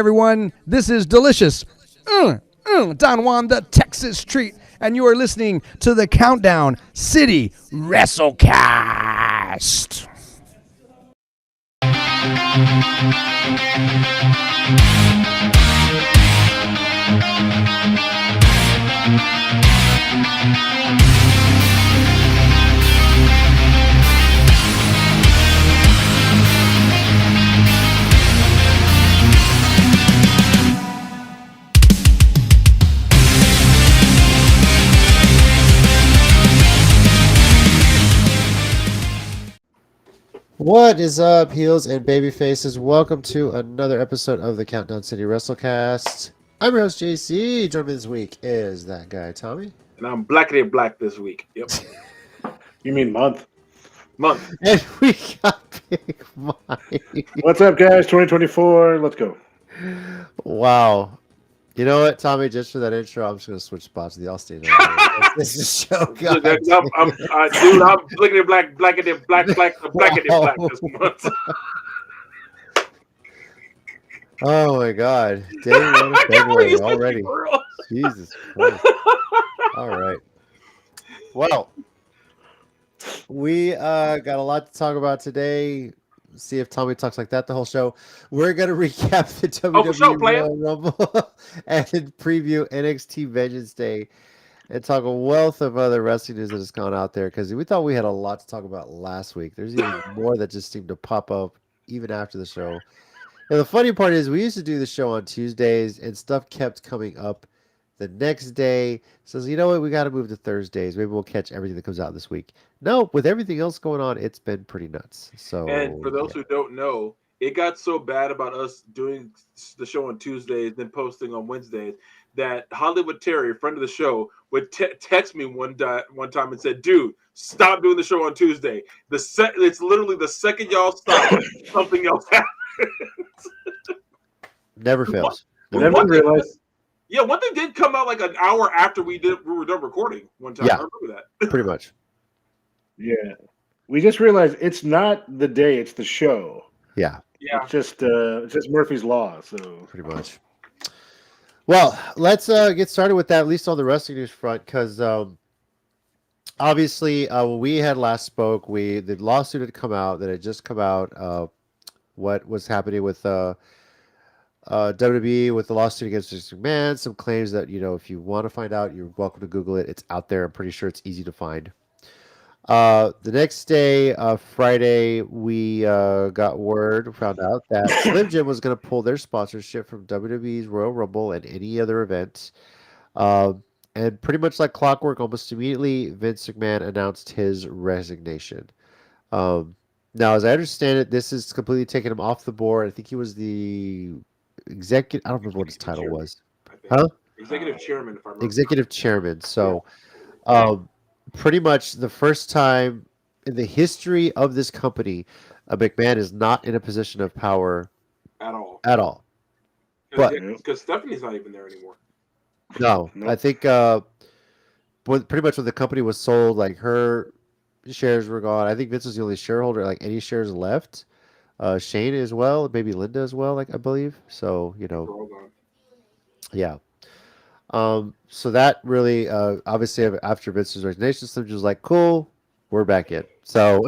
Everyone, this is delicious. Don Juan, the Texas treat, and you are listening to the Countdown City WrestleCast. What is up, heels and baby faces? Welcome to another episode of the Countdown City WrestleCast. I'm your host, JC. Joining me this week is that guy, Tommy. And I'm blackity black this week. Yep. You mean month? Month. And we got Big Mike. What's up, guys? 2024. Let's go. Wow. You know what, Tommy? Just for that intro, I'm just going to switch spots with the Allstate. This is show, guys. I'm blackity black, blackity black this month. Oh, my God. Day 1 of February already. Jesus Christ. All right. Well, we got a lot to talk about today. See if Tommy talks like that the whole show. We're going to recap the WWE Royal Rumble and preview NXT Vengeance Day and talk a wealth of other wrestling news that has gone out there because we thought we had a lot to talk about last week. There's even more that just seemed to pop up even after the show. And the funny part is we used to do the show on Tuesdays and stuff kept coming up the next day. Says, you know what, we got to move to Thursdays. Maybe we'll catch everything that comes out this week. No, with everything else going on, it's been pretty nuts. So, and for those who don't know, it got so bad about us doing the show on Tuesdays, then posting on Wednesdays, that Hollywood Terry, a friend of the show, would text me one time and said, "Dude, stop doing the show on Tuesday. It's literally the second y'all stop, something else happens." Never fails. Never realized. Yeah, one thing did come out like an hour after we were done recording one time. Yeah, I remember that. Pretty much. Yeah. We just realized it's not the day, it's the show. Yeah. Yeah. It's just Murphy's Law. So pretty much. Well, let's get started with that, at least on the wrestling news front, because obviously when we had last spoke, the lawsuit had come out, that had just come out, what was happening with WWE with the lawsuit against Vince McMahon, some claims that, if you want to find out, you're welcome to Google it. It's out there. I'm pretty sure it's easy to find. The next day, Friday, we found out that Slim Jim was going to pull their sponsorship from WWE's Royal Rumble and any other events. And pretty much like clockwork, almost immediately, Vince McMahon announced his resignation. Now, as I understand it, this is completely taking him off the board. I think he was the executive. I don't remember what his title was. Huh? Executive chairman, if I remember. Executive chairman. So, pretty much the first time in the history of this company, a McMahon is not in a position of power at all. But because Stephanie's not even there anymore. No, I think pretty much when the company was sold, like her shares were gone. I think Vince was the only shareholder, like any shares left. Shane as well, maybe Linda as well, like I believe. So, yeah. So that really, obviously, after Vince's resignation, Slim was like, "Cool, we're back in." So,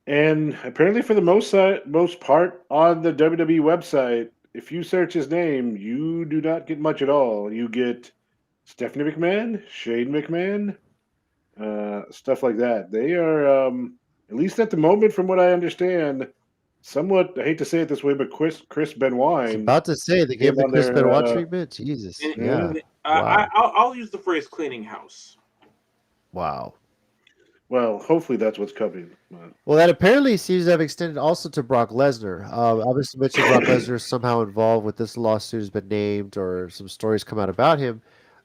and apparently, for the most part, on the WWE website, if you search his name, you do not get much at all. You get Stephanie McMahon, Shane McMahon, stuff like that. They are, at least at the moment, from what I understand, somewhat, I hate to say it this way, but Chris Benoit. About to say they gave the Chris Benoit treatment. Jesus, yeah. Wow. I'll use the phrase "cleaning house." Wow. Well, hopefully that's what's coming. Well, that apparently seems to have extended also to Brock Lesnar. Obviously, mentioned Brock Lesnar is somehow involved with this lawsuit, has been named, or some stories come out about him,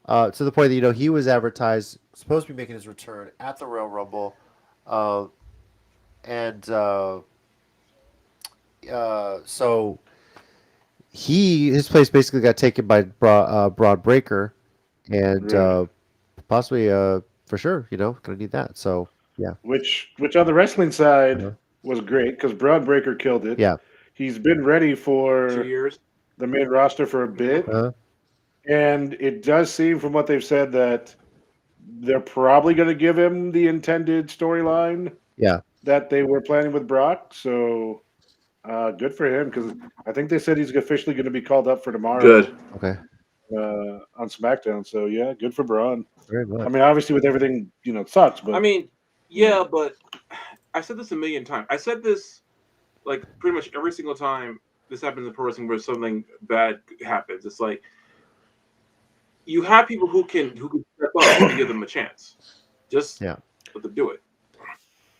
to the point that he was advertised supposed to be making his return at the Royal Rumble, and so his place basically got taken by Braun Breaker, and possibly for sure, gonna need that. So yeah, which on the wrestling side was great because Braun Breaker killed it. Yeah, he's been ready 2 for years. the main roster for a bit, Uh, and it does seem from what they've said that they're probably going to give him the intended storyline yeah. that they were planning with Brock. So good for him, because I think they said he's officially going to be called up for tomorrow Good. Okay. on SmackDown. So yeah, good for Braun. Very much. I mean, obviously with everything, it sucks, but I mean, yeah, but I said this a million times. I said this like pretty much every single time this happens in pro wrestling where something bad happens. It's like you have people who can step up and give them a chance. Just Yeah. let them do it.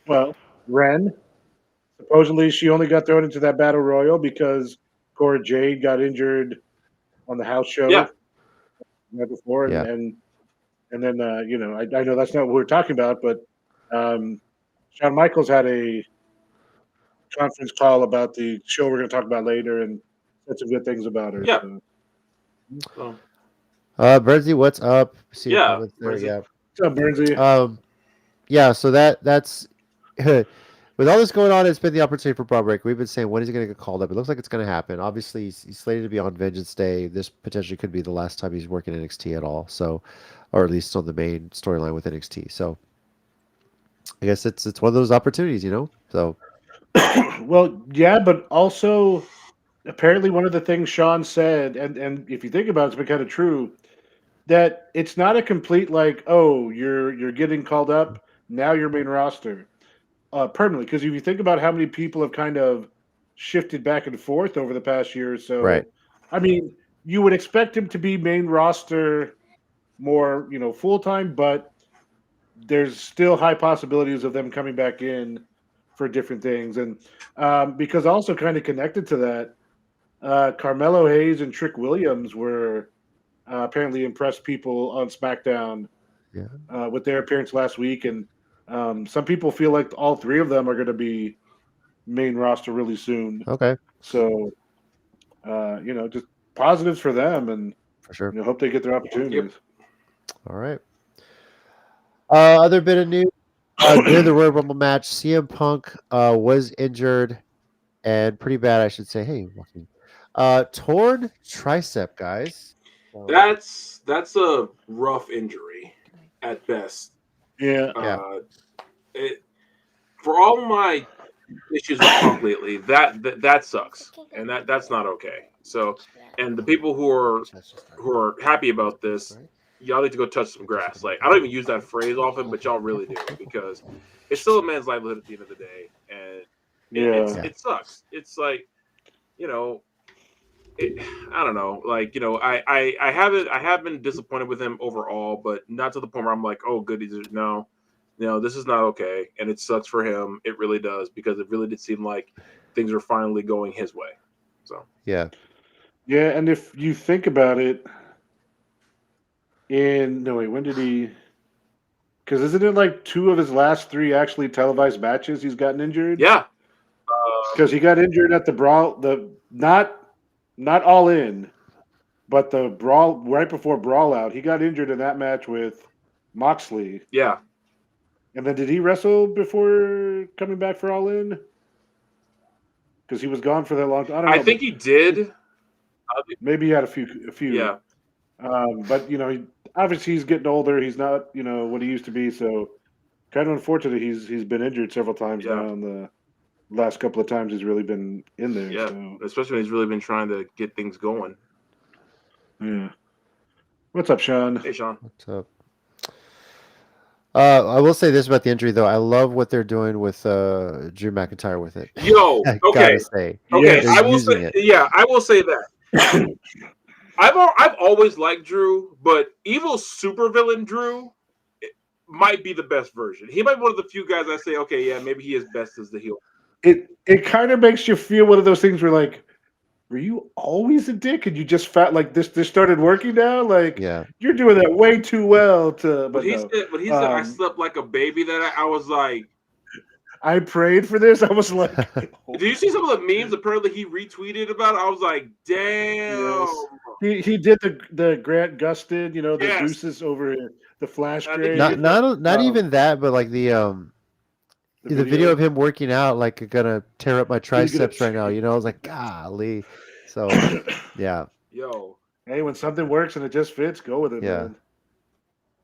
well, Ren supposedly she only got thrown into that battle royal because Cora Jade got injured on the house show Yeah. right before, Yeah. and then I know that's not what we're talking about, but Shawn Michaels had a conference call about the show we're going to talk about later, and said some good things about her. Yeah. So. So, Bernsey, what's up? See your Yeah, comments there. Bernsey. Yeah. What's up, Bernsey? Yeah. So that's with all this going on, it's been the opportunity for Braun Breaker. We've been saying, when is he going to get called up? It looks like it's going to happen. Obviously, he's slated to be on Vengeance Day. This potentially could be the last time he's working NXT at all. So, or at least on the main storyline with NXT. So, I guess it's one of those opportunities, So, Well, yeah, but also apparently one of the things Sean said, and if you think about it, it's been kind of true, that it's not a complete like, oh, you're getting called up, now you're main roster permanently. Because if you think about how many people have kind of shifted back and forth over the past year or so, right. I mean, you would expect him to be main roster more, full time, but there's still high possibilities of them coming back in for different things. And because also kind of connected to that, Carmelo Hayes and Trick Williams were apparently impressed people on SmackDown Yeah. with their appearance last week. And some people feel like all three of them are going to be main roster really soon. Okay. So, just positives for them, and For sure. hope they get their opportunities. All right. Other bit of news during the Royal Rumble match, CM Punk was injured and pretty bad, I should say. Hey, Joaquin. Torn tricep, guys. So, that's a rough injury at best. Yeah. For all my issues with Punk lately, that sucks, and that's not okay. So, and the people who are happy about this, y'all need to go touch some grass. Like, I don't even use that phrase often, but y'all really do, because it's still a man's livelihood at the end of the day, and it sucks. It's like, I don't know. Like, I have been disappointed with him overall, but not to the point where I'm like, oh, good. No, this is not okay, and it sucks for him. It really does, because it really did seem like things are finally going his way. So yeah. And if you think about it, when did he? Because isn't it like 2 of his last 3 actually televised matches he's gotten injured? yeah, Because he got injured at the brawl, not All In, but the brawl right before Brawl Out. He got injured in that match with Moxley. yeah. And then did he wrestle before coming back for All In? Because he was gone for that long time. I don't know. I think he did. Maybe he had a few. Yeah. But obviously he's getting older. He's not what he used to be. So kind of unfortunate. He's been injured several times now. In the last couple of times he's really been in there. Yeah, so. Especially when he's really been trying to get things going. Yeah. What's up, Sean? Hey, Sean. What's up? I will say this about the injury, though. I love what they're doing with Drew McIntyre with it. Yo, I okay, gotta say. okay. They're I will using say, it. yeah, I will say that. I've always liked Drew, but evil supervillain Drew might be the best version. He might be one of the few guys I say, okay, yeah, maybe he is best as the heel. It kind of makes you feel one of those things where, like, were you always a dick and you just felt like this started working now? Like, Yeah. you're doing that way too well to. But he said, I slept like a baby. That I was like, I prayed for this. I was like, did you see some of the memes? Apparently, he retweeted about it. I was like, damn. Yes. He did the Grant Gustin, the Yes. deuces over the Flash I think grade. Not even that, but like the the video of him working out, like, gonna tear up my triceps right now. You know, I was like, golly. So, yeah. Yo. Hey, when something works and it just fits, go with it, Yeah. man.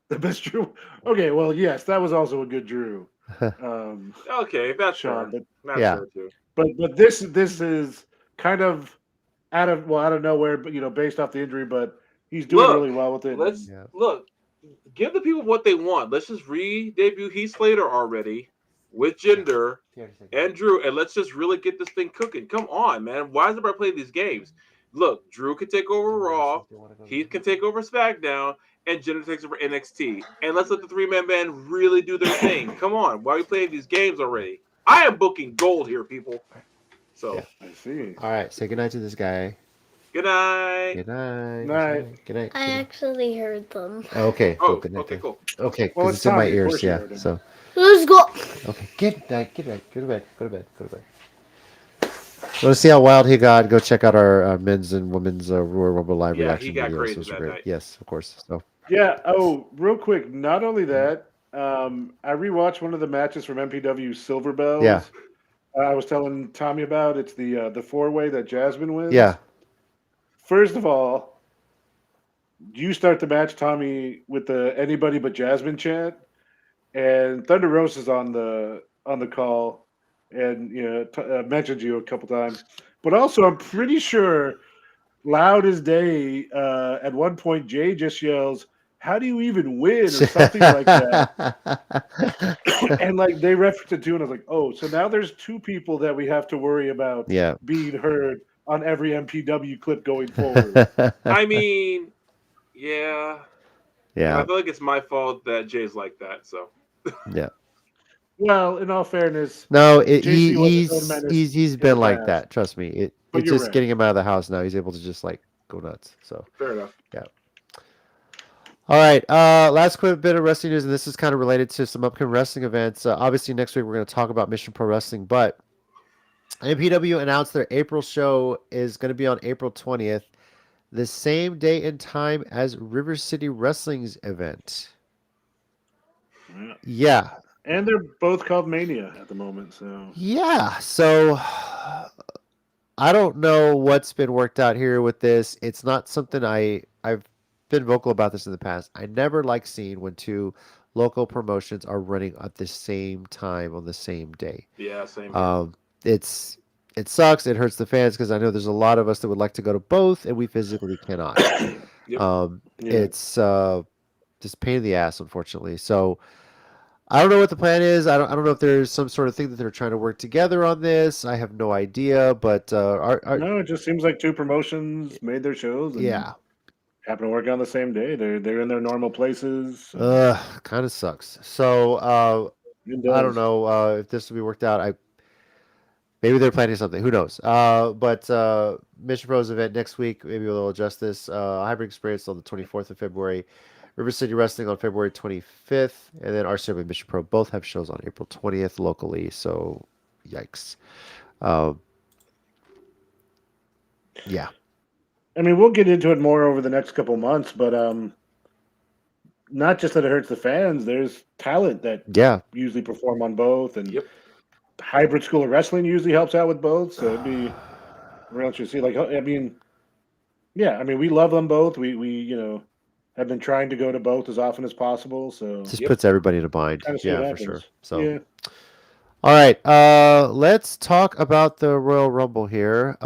The best Drew. Okay, well, yes, that was also a good Drew. Okay, that's Sean, fair. but That's Yeah. fair too. but this is kind of out of nowhere, but based off the injury, but he's doing really well with it. Let's Yeah. look. Give the people what they want. Let's just re-debut Heath Slater already with Jinder and Drew, and let's just really get this thing cooking. Come on, man. Why is everybody playing these games? Look, Drew can take over Raw, Heath can take over SmackDown, and Jinder takes over NXT. And let's let the three-man band really do their thing. Come on. Why are we playing these games already? I am booking gold here, people. So Yeah. I see. All right. Say goodnight to this guy. Good night. Good night. Night. Good night. I actually heard them. Okay. Cool. Oh, Good night. okay, cool. Okay, Well, because it's it's in my Tommy, of ears. course you Yeah. heard him. So. Let's go. Okay. Good night. Good night. Go to bed. Go to bed. Go to bed. Want to see how wild he got? Go check out our men's and women's Royal Rumble live Yeah, reaction he got videos. crazy Those are that great. night. Yes, of course. So Yeah. Oh, real quick. Not only that, I rewatched one of the matches from MPW Silver Bells. Yeah. I was telling Tommy about. It's the 4-way that Jasmine wins. yeah, First of all, you start the match, Tommy, with the anybody but Jasmine chant, and Thunder Rose is on the call, and mentioned you a couple times. But also, I'm pretty sure, loud as day, at one point Jay just yells, "How do you even win?" or something like that. And like they referenced it too, and I was like, "Oh, so now there's two people that we have to worry about yeah. being heard on every MPW clip going forward." I mean, yeah. I yeah, feel like it's my fault that Jay's like that. So yeah. Well, in all fairness, No, JC was his own menace he's in been the like past. that. Trust me. But It's you're just right. getting him out of the house now. He's able to just like go nuts. So fair enough. all right. Last quick bit of wrestling news, and this is kind of related to some upcoming wrestling events. Obviously, next week we're going to talk about Mission Pro Wrestling, but NPW announced their April show is going to be on April 20th, the same day and time as River City Wrestling's event. Yeah. And they're both called Mania at the moment. So Yeah. So I don't know what's been worked out here with this. It's not something I've been vocal about this in the past. I never like seeing when two local promotions are running at the same time on the same day. Yeah, same. Here. It sucks. It hurts the fans because I know there's a lot of us that would like to go to both, and we physically cannot. Yep. It's just pain in the ass, unfortunately. So I don't know what the plan is. I don't know if there's some sort of thing that they're trying to work together on this. I have no idea. But no, it just seems like two promotions made their shows. And yeah, happen to work on the same day. They're in their normal places. So kind of sucks. So I don't know if this will be worked out. Maybe they're planning something. Who knows? But Mission Pro's event next week. Maybe they'll adjust this. Hybrid Experience on the 24th of February. River City Wrestling on February 25th. And then RCW and Mission Pro both have shows on April 20th locally. So, yikes. Yeah. I mean, we'll get into it more over the next couple months, but not just that it hurts the fans. There's talent that usually perform on both, and Hybrid School of Wrestling usually helps out with both. So it'd be real interesting to see. Like, I mean, we love them both. We have been trying to go to both as often as possible. So just puts everybody in a bind. Yeah, for sure. So, yeah. All right. Let's talk about the Royal Rumble here.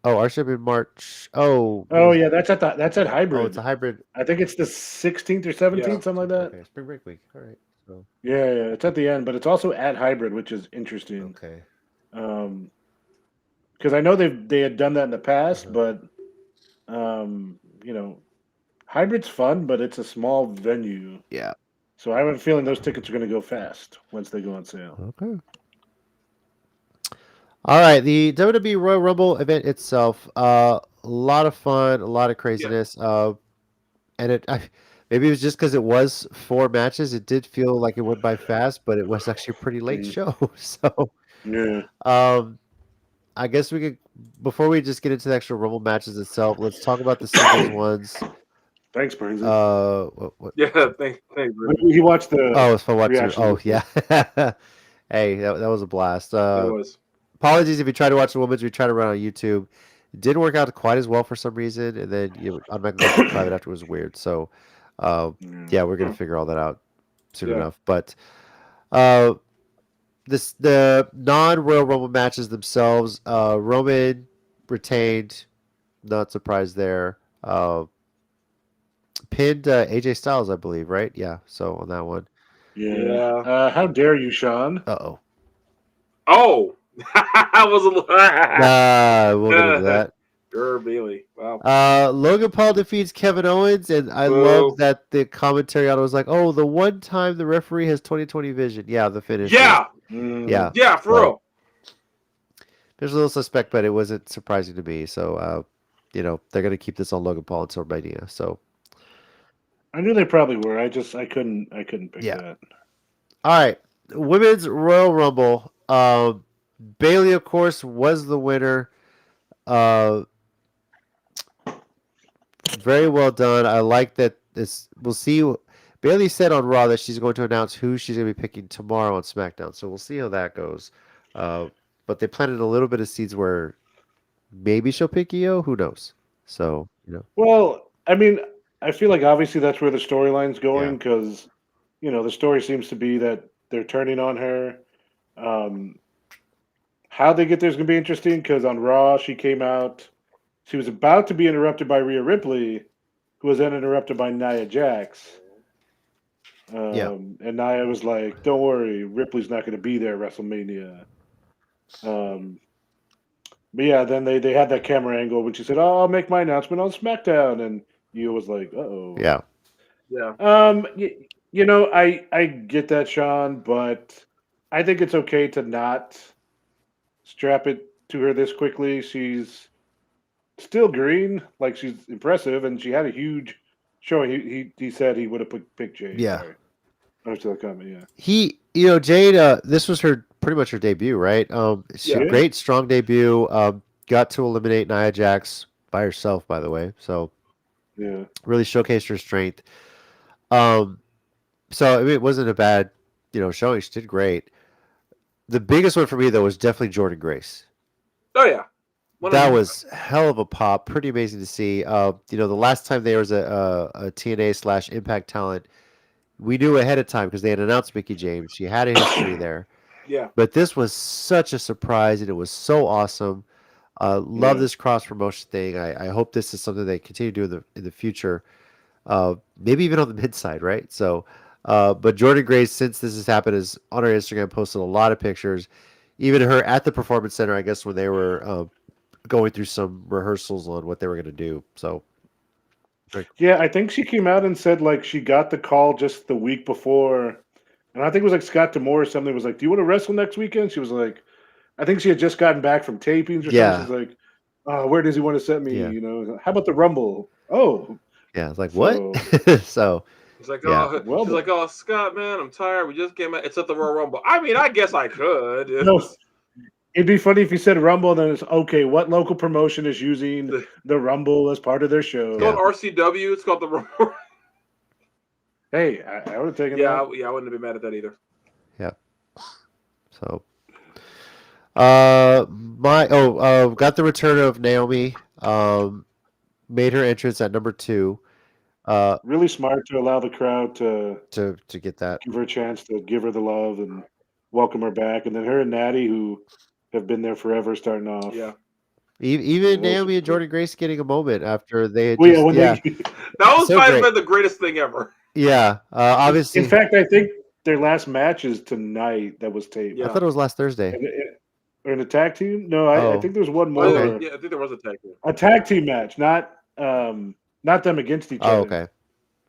Our show in March. Yeah, that's at Hybrid. Oh, it's a hybrid. I think it's the 16th or 17th, something like that. Okay, spring break week. All right. So yeah, it's at the end, but it's also at Hybrid, which is interesting. Okay. Because I know they had done that in the past, but Hybrid's fun, but it's a small venue. Yeah. So I have a feeling those tickets are going to go fast once they go on sale. Okay. All right, the WWE Royal Rumble event itself, a lot of fun, a lot of craziness, and maybe it was just because it was 4 matches. It did feel like it went by fast, but it was actually a pretty late show. So, I guess we could, before we just get into the actual Rumble matches itself, let's talk about the singles ones. Thanks, Burns. What? Yeah, thanks. He watched the. Oh, it's fun watching. reaction Oh, before. yeah. Hey, that was a blast. It was. Apologies if you try to watch the women's. We try to run on YouTube. It didn't work out quite as well for some reason, and then automatically go to private after. It was weird. So, yeah, we're gonna figure all that out soon enough. But the non-Royal Rumble matches themselves, Roman retained. Not surprised there. Pinned AJ Styles, I believe, right? Yeah. So on that one. Yeah. How dare you, Sean? Uh-oh. Oh, I was a little. We'll get into that. Bailey. Wow. Logan Paul defeats Kevin Owens, and I love that the commentary on it was like, "Oh, the one time the referee has 20/20 vision." Yeah, the finish. Yeah. Yeah, for real. There's a little suspect, but it wasn't surprising to me. So, they're gonna keep this on Logan Paul until Mania. So, I knew they probably were. I couldn't pick that. All right, Women's Royal Rumble. Bailey, of course, was the winner. Very well done. I like that. We'll see. Bailey said on Raw that she's going to announce who she's going to be picking tomorrow on SmackDown. So we'll see how that goes. But they planted a little bit of seeds where maybe she'll pick Io. Who knows? So Well, I mean, I feel like obviously that's where the storyline's going because the story seems to be that they're turning on her. How they get there is going to be interesting because on Raw she came out. She was about to be interrupted by Rhea Ripley, who was then interrupted by Nia Jax. And Nia was like, "Don't worry, Ripley's not going to be there at WrestleMania." But yeah, then they had that camera angle when she said, "Oh, I'll make my announcement on SmackDown," and you was like, "Uh-oh." Yeah. I get that, Sean, but I think it's okay to not strap it to her this quickly. She's still green, like she's impressive, and she had a huge showing. He said he would have picked Jade. Yeah. Sorry. I was still coming. Yeah. Jade. This was pretty much her debut, right? Great, strong debut. Got to eliminate Nia Jax by herself, by the way. So really showcased her strength. So it wasn't a bad, showing. She did great. The biggest one for me though was definitely Jordynne Grace. Oh yeah. That was hell of a pop. Pretty amazing to see. The last time there was a TNA / Impact talent, we knew ahead of time because they had announced Mickie James. She had a history there. Yeah. But this was such a surprise, and it was so awesome. Love this cross promotion thing. I hope this is something they continue to do in the future. Maybe even on the mid side, right? So, but Jordynne Grace, since this has happened, is on her Instagram posted a lot of pictures. Even her at the Performance Center, I guess, when they were going through some rehearsals on what they were going to do. So, yeah, I think she came out and said like she got the call just the week before, and I think it was like Scott D'Amore or something was like, "Do you want to wrestle next weekend?" She was like, I think she had just gotten back from tapings or something. She's like, "Where does he want to send me? How about the Rumble?" Oh, yeah, it's like what? So. It's like, she's like, "Oh, Scott, man, I'm tired. We just came out. It's at the Royal Rumble. I mean, I guess I could." No, it'd be funny if you said Rumble, then it's okay. What local promotion is using the Rumble as part of their show? It's called RCW. It's called the Rumble. Hey, I would have taken that. Yeah, I wouldn't have been mad at that either. Yeah. So, got the return of Naomi. Made her entrance at number 2. Really smart to allow the crowd to get that, give her a chance to give her the love and welcome her back, and then her and Natty, who have been there forever, starting off. Yeah, even Naomi and Jordynne Grace getting a moment after they had that was probably been the greatest thing ever. Yeah, obviously. In fact, I think their last match is tonight. That was taped. I thought it was last Thursday. Or in a tag team? No, I think there was one more. Okay. Yeah, I think there was a tag team. A tag team match, not them against each other. Oh, okay.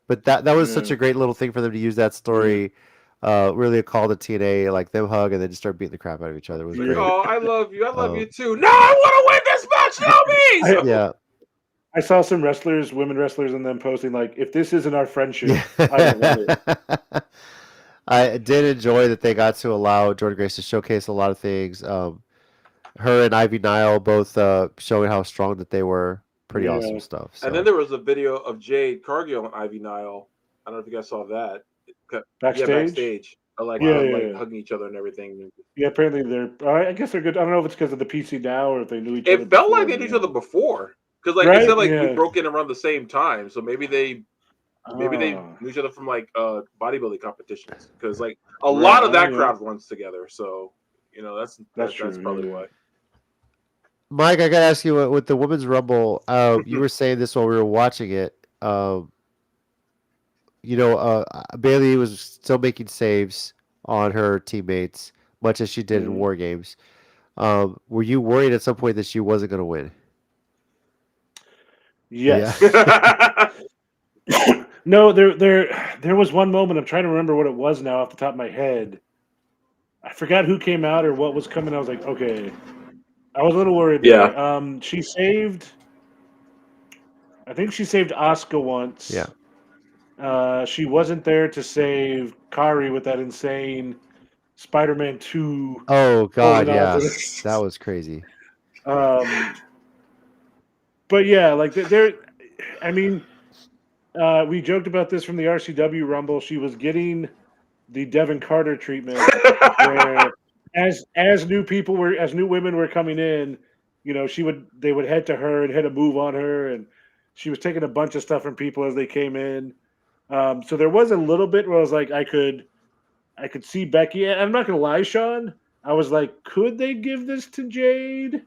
But that was such a great little thing for them to use that story. Really a call to TNA, like them hug and then just start beating the crap out of each other. It was great. Oh, I love you. I love you too. No, I want to win this match. Show me. Yeah. I saw some women wrestlers, and them posting like, "If this isn't our friendship, I don't want it." I did enjoy that they got to allow Jordynne Grace to showcase a lot of things. Her and Ivy Nile both showing how strong that they were. Pretty awesome stuff. So. And then there was a video of Jade Cargill and Ivy Nile. I don't know if you guys saw that. Backstage? Yeah, backstage. like Yeah. hugging each other and everything. Yeah, apparently they're. I guess they're good. I don't know if it's because of the PC now or if they knew each other. It felt before, like they knew each other before, because it Right? said we Yeah. broke in around the same time, so maybe they knew each other from bodybuilding competitions, because a lot of that crowd runs together. So that's true. probably Yeah. why. Mike, I gotta ask you with the women's rumble. You were saying this while we were watching it. Bailey was still making saves on her teammates, much as she did in War Games. Were you worried at some point that she wasn't going to win? Yes. Yeah. No, there was one moment. I'm trying to remember what it was now off the top of my head. I forgot who came out or what was coming. I was like, okay. I was a little worried there. Yeah. She saved. I think she saved Asuka once. Yeah. She wasn't there to save Kari with that insane Spider-Man 2. Oh God, holding on yeah, to that was crazy. But yeah, there. I mean, we joked about this from the RCW Rumble. She was getting the Devin Carter treatment, where as new women were coming in, they would head to her and hit a move on her, and she was taking a bunch of stuff from people as they came in. So there was a little bit where I was like, I could see Becky. And I'm not gonna lie, Sean. I was like, could they give this to Jade?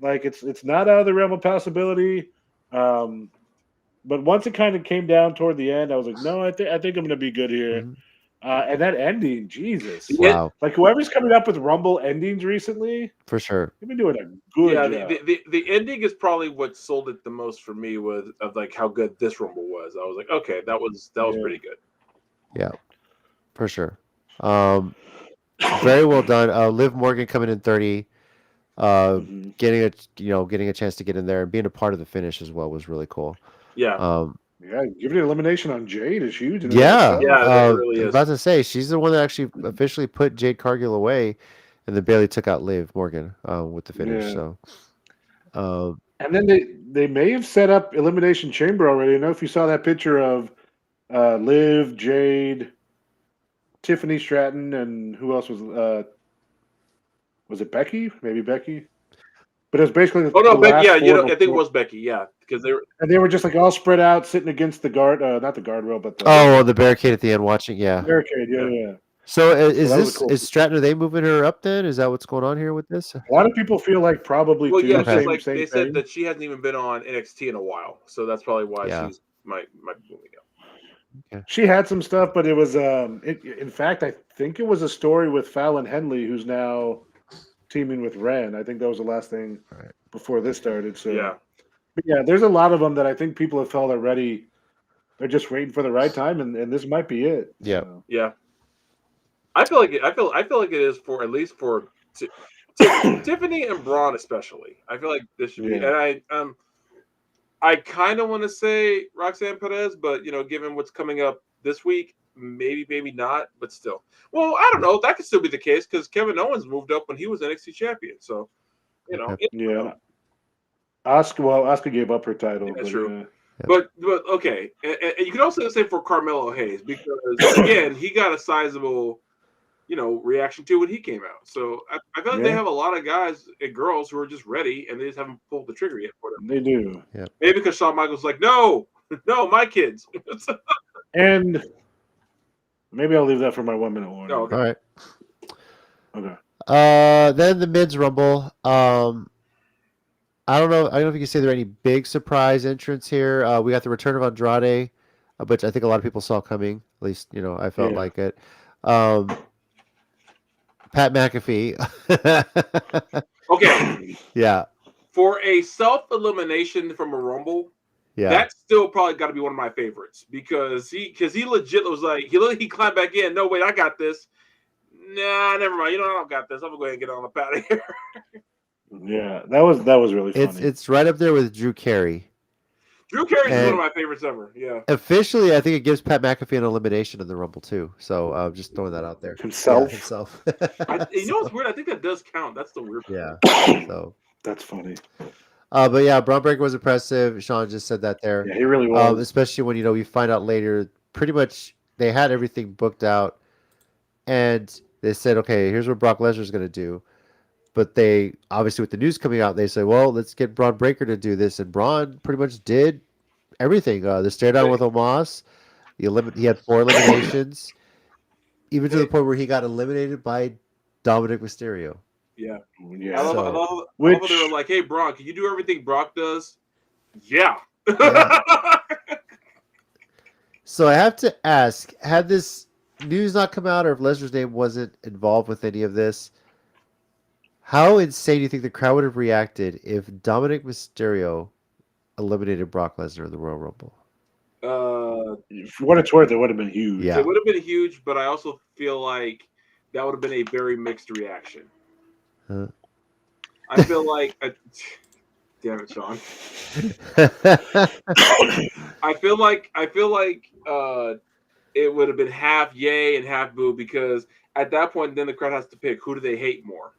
Like it's not out of the realm of possibility. But once it kind of came down toward the end, I was like, no, I think I'm going to be good here. Mhm. And that ending, Jesus! Wow, Like whoever's coming up with Rumble endings recently, for sure. they've been doing a good job. The ending is probably what sold it the most for me, of how good this Rumble was. I was like, okay, that was pretty good. Yeah, for sure. Very well done. Liv Morgan coming in 30, getting a chance to get in there and being a part of the finish as well was really cool. Yeah. Yeah, giving an elimination on Jade is huge. Yeah, it really is. I was about to say she's the one that actually officially put Jade Cargill away, and then Bailey took out Liv Morgan with the finish. Yeah. So, and then they may have set up Elimination Chamber already. I don't know if you saw that picture of Liv, Jade, Tiffany Stratton, and who else was it Becky? Maybe Becky. But it was basically Becky. Yeah, I think it was Becky. Yeah, because they were just all spread out, sitting against the guard, not the guardrail, but the barricade at the end, watching. Yeah, barricade. Yeah. So is cool. is Stratton? Are they moving her up? Then is that what's going on here with this? A lot of people feel like probably. Well, too. yeah, Okay. they same said thing. that she hasn't even been on NXT in a while, so that's probably why she's might be moving up. Okay. She had some stuff, but it was in fact, I think it was a story with Fallon Henley, who's now teaming with Ren. I think that was the last thing before this started. So but yeah, there's a lot of them that I think people have felt are ready. They're just waiting for the right time, and this might be it. Yeah. So. Yeah. I feel like it is for at least for Tiffany and Braun especially. I feel like this should be, and I kind of want to say Roxanne Perez, but given what's coming up this week, maybe not, but still. Well, I don't know. That could still be the case because Kevin Owens moved up when he was NXT champion. So, Yeah. Asuka gave up her title. Yeah, but, true. But okay, and you can also say for Carmelo Hayes because again he got a sizable, reaction to when he came out. So I feel like they have a lot of guys and girls who are just ready and they just haven't pulled the trigger yet for them. They do. Yeah. Maybe because Shawn Michaels like, no, my kids. And maybe I'll leave that for my 1 minute warning. No, okay. All right. Okay. Then the men's rumble. I don't know if you can say there are any big surprise entrants here. We got the return of Andrade, which I think a lot of people saw coming. At least, I felt like it. Pat McAfee. Okay. Yeah. For a self-elimination from a Rumble, that's still probably got to be one of my favorites because he legit was like, he climbed back in. No, wait, I got this. Nah, never mind. I don't got this. I'm going to go ahead and get on up out of here. Yeah, that was really funny. It's right up there with Drew Carey. Drew Carey is one of my favorites ever. Yeah. Officially, I think it gives Pat McAfee an elimination in the Rumble too. So just throwing that out there. Himself. Yeah, himself. What's weird? I think that does count. That's the weird. Yeah. So that's funny. But yeah, Braun Breaker was impressive. Sean just said that there. Yeah, he really was. Especially when we find out later, pretty much they had everything booked out and they said, okay, here's what Brock Lesnar's going to do. But they obviously, with the news coming out, they said, well, let's get Braun Breaker to do this, and Braun pretty much did everything. The stare down with Omos, he had 4 eliminations, even to the point where he got eliminated by Dominic Mysterio. Yeah. Yeah. I love how they were like, hey, Brock, can you do everything Brock does? Yeah. So I have to ask, had this news not come out, or if Lesnar's name wasn't involved with any of this, how insane do you think the crowd would have reacted if Dominic Mysterio eliminated Brock Lesnar in the Royal Rumble? For what it's worth, it would have been huge. Yeah. It would have been huge, but I also feel like that would have been a very mixed reaction. I feel like, damn it, Sean. I feel like it would have been half yay and half boo, because at that point, then the crowd has to pick who do they hate more.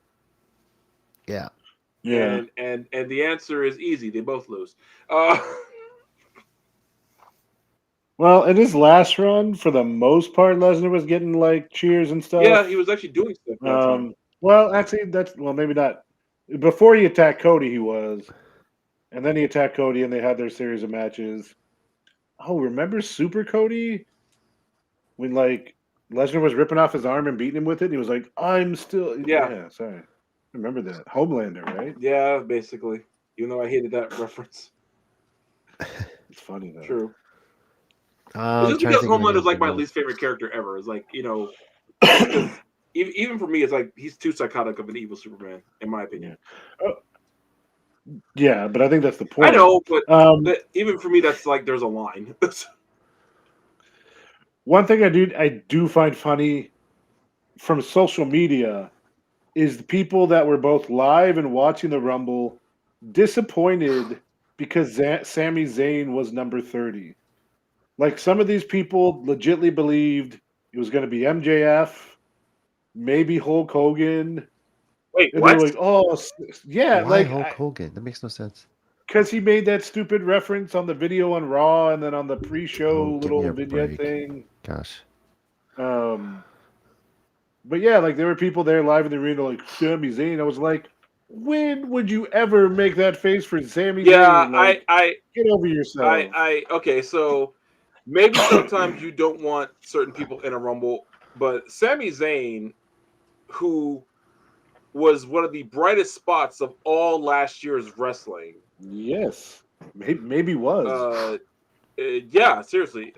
Yeah. And the answer is easy. They both lose. Well, in his last run, for the most part, Lesnar was getting like cheers and stuff. Yeah, he was actually doing stuff. Well, actually, maybe not. Before he attacked Cody, he was, and then he attacked Cody, and they had their series of matches. Oh, remember Super Cody? When like Lesnar was ripping off his arm and beating him with it, and he was like, "I'm still." Yeah, sorry, I remember that Homelander, right? Yeah, basically. Even though I hated that reference. It's funny though. True. Just because Homelander is like my least favorite character ever. It's like, even for me, it's like he's too psychotic of an evil Superman, in my opinion. Yeah, but I think that's the point. I know, but even for me, that's like there's a line. One thing I do find funny from social media is the people that were both live and watching the Rumble disappointed because Sami Zayn was number 30. Like, some of these people legitimately believed it was going to be MJF, maybe Hulk Hogan. Wait, and what? They were like, oh, yeah. Why Hulk Hogan? That makes no sense. Because he made that stupid reference on the video on Raw and then on the pre-show little vignette thing. Gosh. But yeah, like, there were people there live in the arena like, Sami Zayn. I was like, when would you ever make that face for Sami Zayn? Yeah, like, I get over yourself. Okay, so maybe sometimes you don't want certain people in a Rumble, but Sami Zayn, who was one of the brightest spots of all last year's wrestling. Yes, maybe was. Yeah, seriously.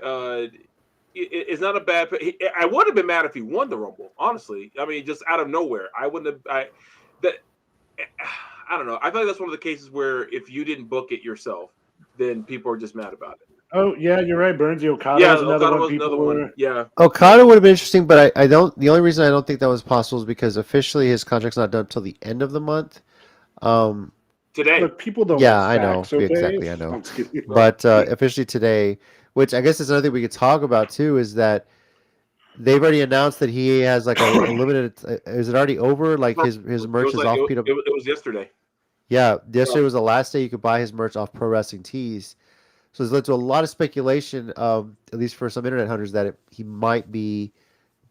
It's not a bad. I would have been mad if he won the Rumble. Honestly, I mean, just out of nowhere, I wouldn't have. I don't know. I feel like that's one of the cases where if you didn't book it yourself, then people are just mad about it. Oh yeah, you're right. Burnsy Okada was another one. Yeah, Okada would have been interesting, but I don't. The only reason I don't think that was possible is because officially his contract's not done until the end of the month. Today, but people don't. Yeah, I know exactly. I know, but officially today, which I guess is another thing we could talk about too, is that they've already announced that he has like a limited. Is it already over? Like his merch is off. It was yesterday. Yeah, yesterday was the last day you could buy his merch off Pro Wrestling Tees. So it's led to a lot of speculation, at least for some internet hunters, that he might be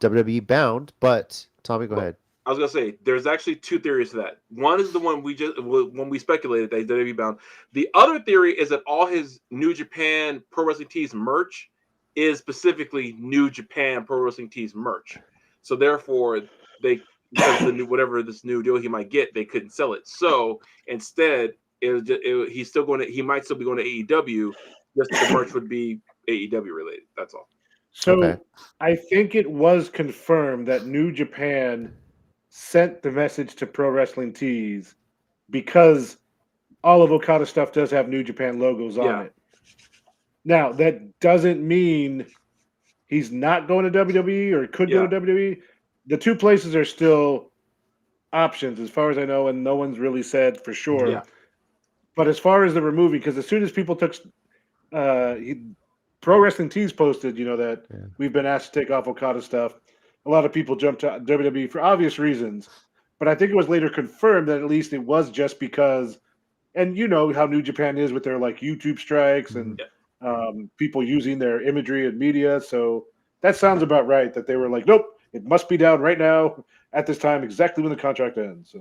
WWE bound. But Tommy, go ahead. I was gonna say there's actually two theories to that. One is the one when we speculated that he's WWE bound. The other theory is that all his New Japan Pro Wrestling Tees merch is specifically New Japan Pro Wrestling Tees merch. So therefore, because whatever this new deal he might get, they couldn't sell it. So instead, he might still be going to AEW. Just the merch would be AEW related. That's all. So okay. I think it was confirmed that New Japan sent the message to Pro Wrestling Tees because all of Okada stuff does have New Japan logos on it. Now, that doesn't mean he's not going to WWE or could go to WWE. The two places are still options, as far as I know, and no one's really said for sure. Yeah. But as far as the removing, because as soon as people took Pro Wrestling Tees posted, that we've been asked to take off Okada stuff, a lot of people jumped to WWE for obvious reasons. But I think it was later confirmed that at least it was just because, and you know how New Japan is with their like YouTube strikes and people using their imagery and media. So that sounds about right, that they were like, nope, it must be down right now at this time, exactly when the contract ends. So,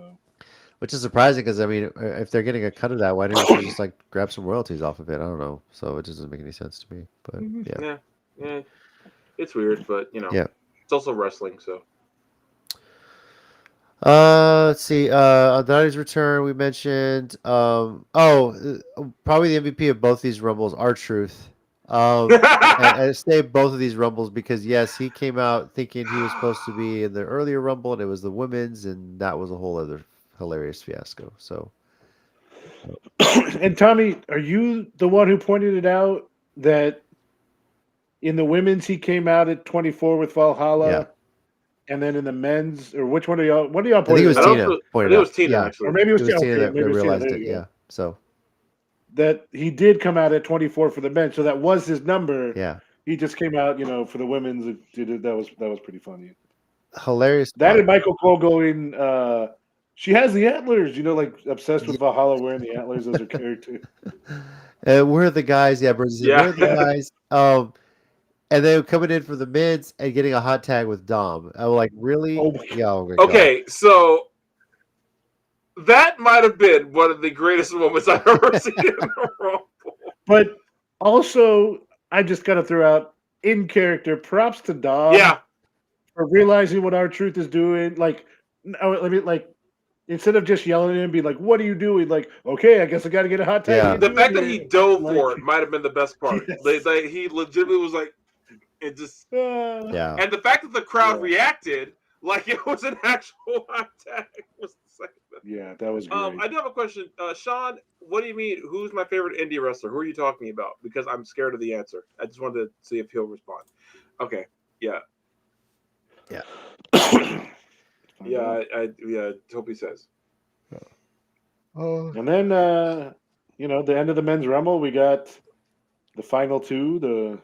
which is surprising because I mean, if they're getting a cut of that, why didn't you just like grab some royalties off of it? I don't know. So it doesn't make any sense to me. But Yeah, it's weird, but it's also wrestling, so. Let's see. On Donnie's return, we mentioned. Probably the MVP of both these rumbles, R-Truth. And I say both of these rumbles because yes, he came out thinking he was supposed to be in the earlier rumble, and it was the women's, and that was a whole other hilarious fiasco. So, and Tommy, are you the one who pointed it out that in the women's he came out at 24 with Valhalla? Yeah. And then in the men's, or which one do y'all? What do y'all I think it point was out? Tina I pointed think it out. was Tina, Yeah. actually. Or maybe it was, Tina okay, that maybe it was Tina, realized there it. you go. Yeah. So That he did come out at 24 for the men, so that was his number. yeah, He just came out, for the women's. That was pretty funny. hilarious. That and Michael Cole going, she has the antlers, like obsessed with Valhalla wearing the antlers as her character. We're the guys. Yeah, Bruce said, Yeah. we're the guys. And then coming in for the mids and getting a hot tag with Dom. I'm like, really? Oh my Yeah. Oh my God. Okay, so that might have been one of the greatest moments I've ever seen in a Rumble. But also, I just got to throw out in character props to Dom. Yeah. For realizing what R-Truth is doing. Instead of just yelling at him, be like, "What are you doing?" Like, okay, I guess I got to get a hot tag. Yeah. The fact that he dove Like- for it might have been the best part. Yes. He legitimately was like, it just. Yeah. And the fact that the crowd reacted like it was an actual hot tag was the second best. Yeah, that was great. I do have a question. Sean, what do you mean? Who's my favorite indie wrestler? Who are you talking about? Because I'm scared of the answer. I just wanted to see if he'll respond. Okay. Yeah. Yeah. I hope he says. And then, the end of the men's rumble, we got the final two, the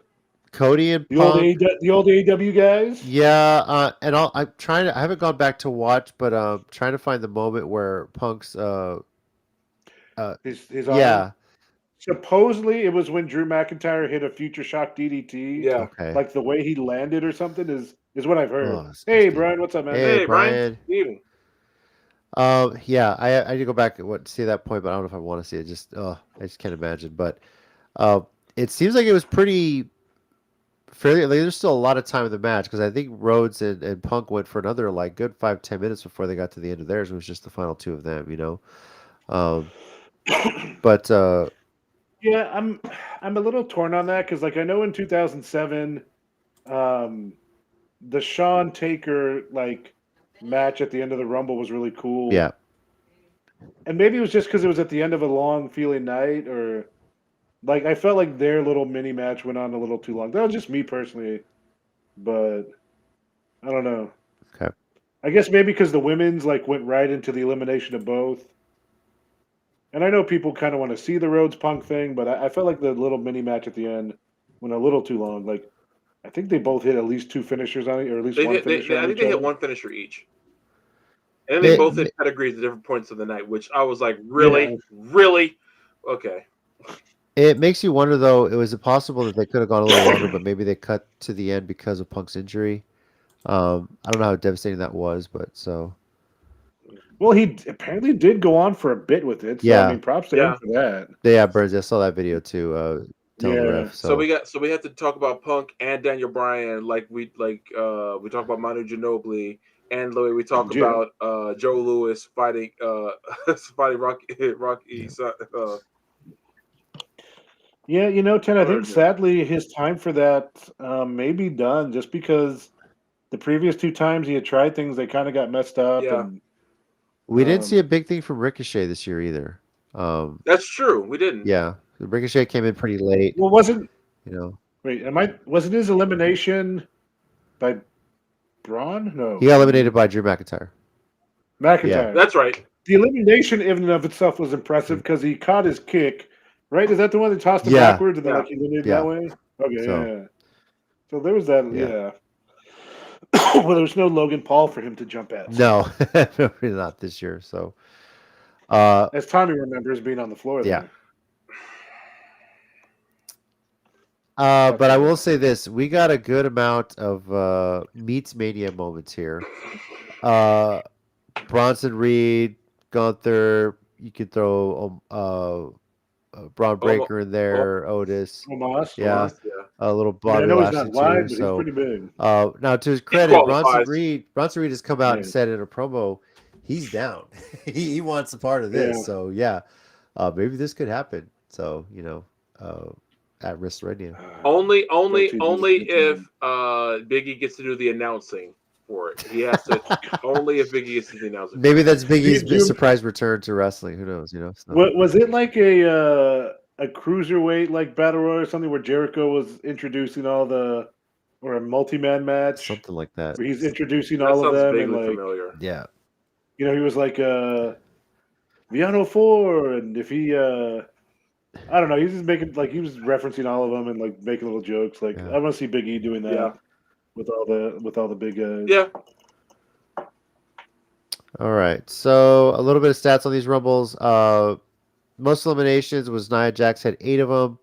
Cody and the old Punk. the old AEW guys. Yeah, and I'm trying to. I haven't gone back to watch, but trying to find the moment where Punk's. His Yeah. arm. Supposedly, it was when Drew McIntyre hit a Future Shock DDT. Yeah. Okay. Like the way he landed or something is what I've heard. Oh, Hey, disgusting. Brian, what's up, man? Hey, Brian. Brian. Yeah, I need to go back and see that point, but I don't know if I want to see it. I just can't imagine. But it seems like it was pretty fairly. Like, there's still a lot of time in the match because I think Rhodes and Punk went for another like good 5-10 minutes before they got to the end of theirs. It was just the final two of them, But yeah, I'm a little torn on that because, like, I know in 2007, the Shawn Taker match at the end of the Rumble was really cool. yeah, And maybe it was just because it was at the end of a long feeling night, or I felt like their little mini match went on a little too long. That was just me personally, but I don't know. Okay. I guess maybe because the women's went right into the elimination of both. And I know people kind of want to see the Rhodes Punk thing, but I felt like the little mini match at the end went a little too long. I think they both hit at least two finishers on it, or at least one finisher. I think they hit one finisher each. And they both hit pedigrees at different points of the night, which I was like, really? Yeah. Really? Okay. it makes you wonder though. Was it possible that they could have gone a little longer, but maybe they cut to the end because of Punk's injury? I don't know how devastating that was, but so. Well, he apparently did go on for a bit with it. So, Yeah. I mean, props to him for that. Yeah, Burns. I saw that video too. Tell the ref. So we have to talk about Punk and Daniel Bryan, we talk about Manu Ginobili, and we talk about Joe Louis fighting Rocky. Yeah, Ted, I think sadly his time for that may be done just because the previous two times he had tried things, they kind of got messed up. Yeah. And we didn't see a big thing from Ricochet this year either. That's true. We didn't. Yeah, Ricochet came in pretty late. Well, wasn't wait? Wasn't his elimination by Braun? No, He got eliminated by Drew McIntyre. McIntyre. Yeah. That's right. The elimination in and of itself was impressive because he caught his kick. Right? Is that the one that tossed him backwards and then he eliminated that way? Okay, yeah. So there was that. Yeah. Well, there was no Logan Paul for him to jump at. No, not this year. So, as Tommy remembers being on the floor. Yeah. But I will say this: we got a good amount of Meets Mania moments here. Bronson Reed, Gunther. You could throw Braun Breaker in there, Otis. Omos. Yeah, yeah. a little I mean, I Bobby know he's Lashley not wide, too. but So he's pretty big. now to his He credit, Bronson qualifies. Reed has come out and Yeah. said in a promo he's down. he wants a part of this. Yeah. So yeah, maybe this could happen. So at WrestleMania. Only TV's if Biggie gets to do the announcing for it. He has to only if Biggie gets to do the announcing. Maybe that's Biggie's Do you- surprise return to wrestling. Who knows? So. Was it like a cruiserweight like battle royal or something where Jericho was introducing or a multi-man match? Something like that. Where he's introducing That all of sounds them vaguely and like familiar. Yeah. he was like Viano 4, and if he I don't know, he's just making he was referencing all of them and like making little jokes. Like I want to see Big E doing that with all the big guys. Yeah. All right. So a little bit of stats on these Rumbles. Most eliminations was Nia Jax had 8 of them.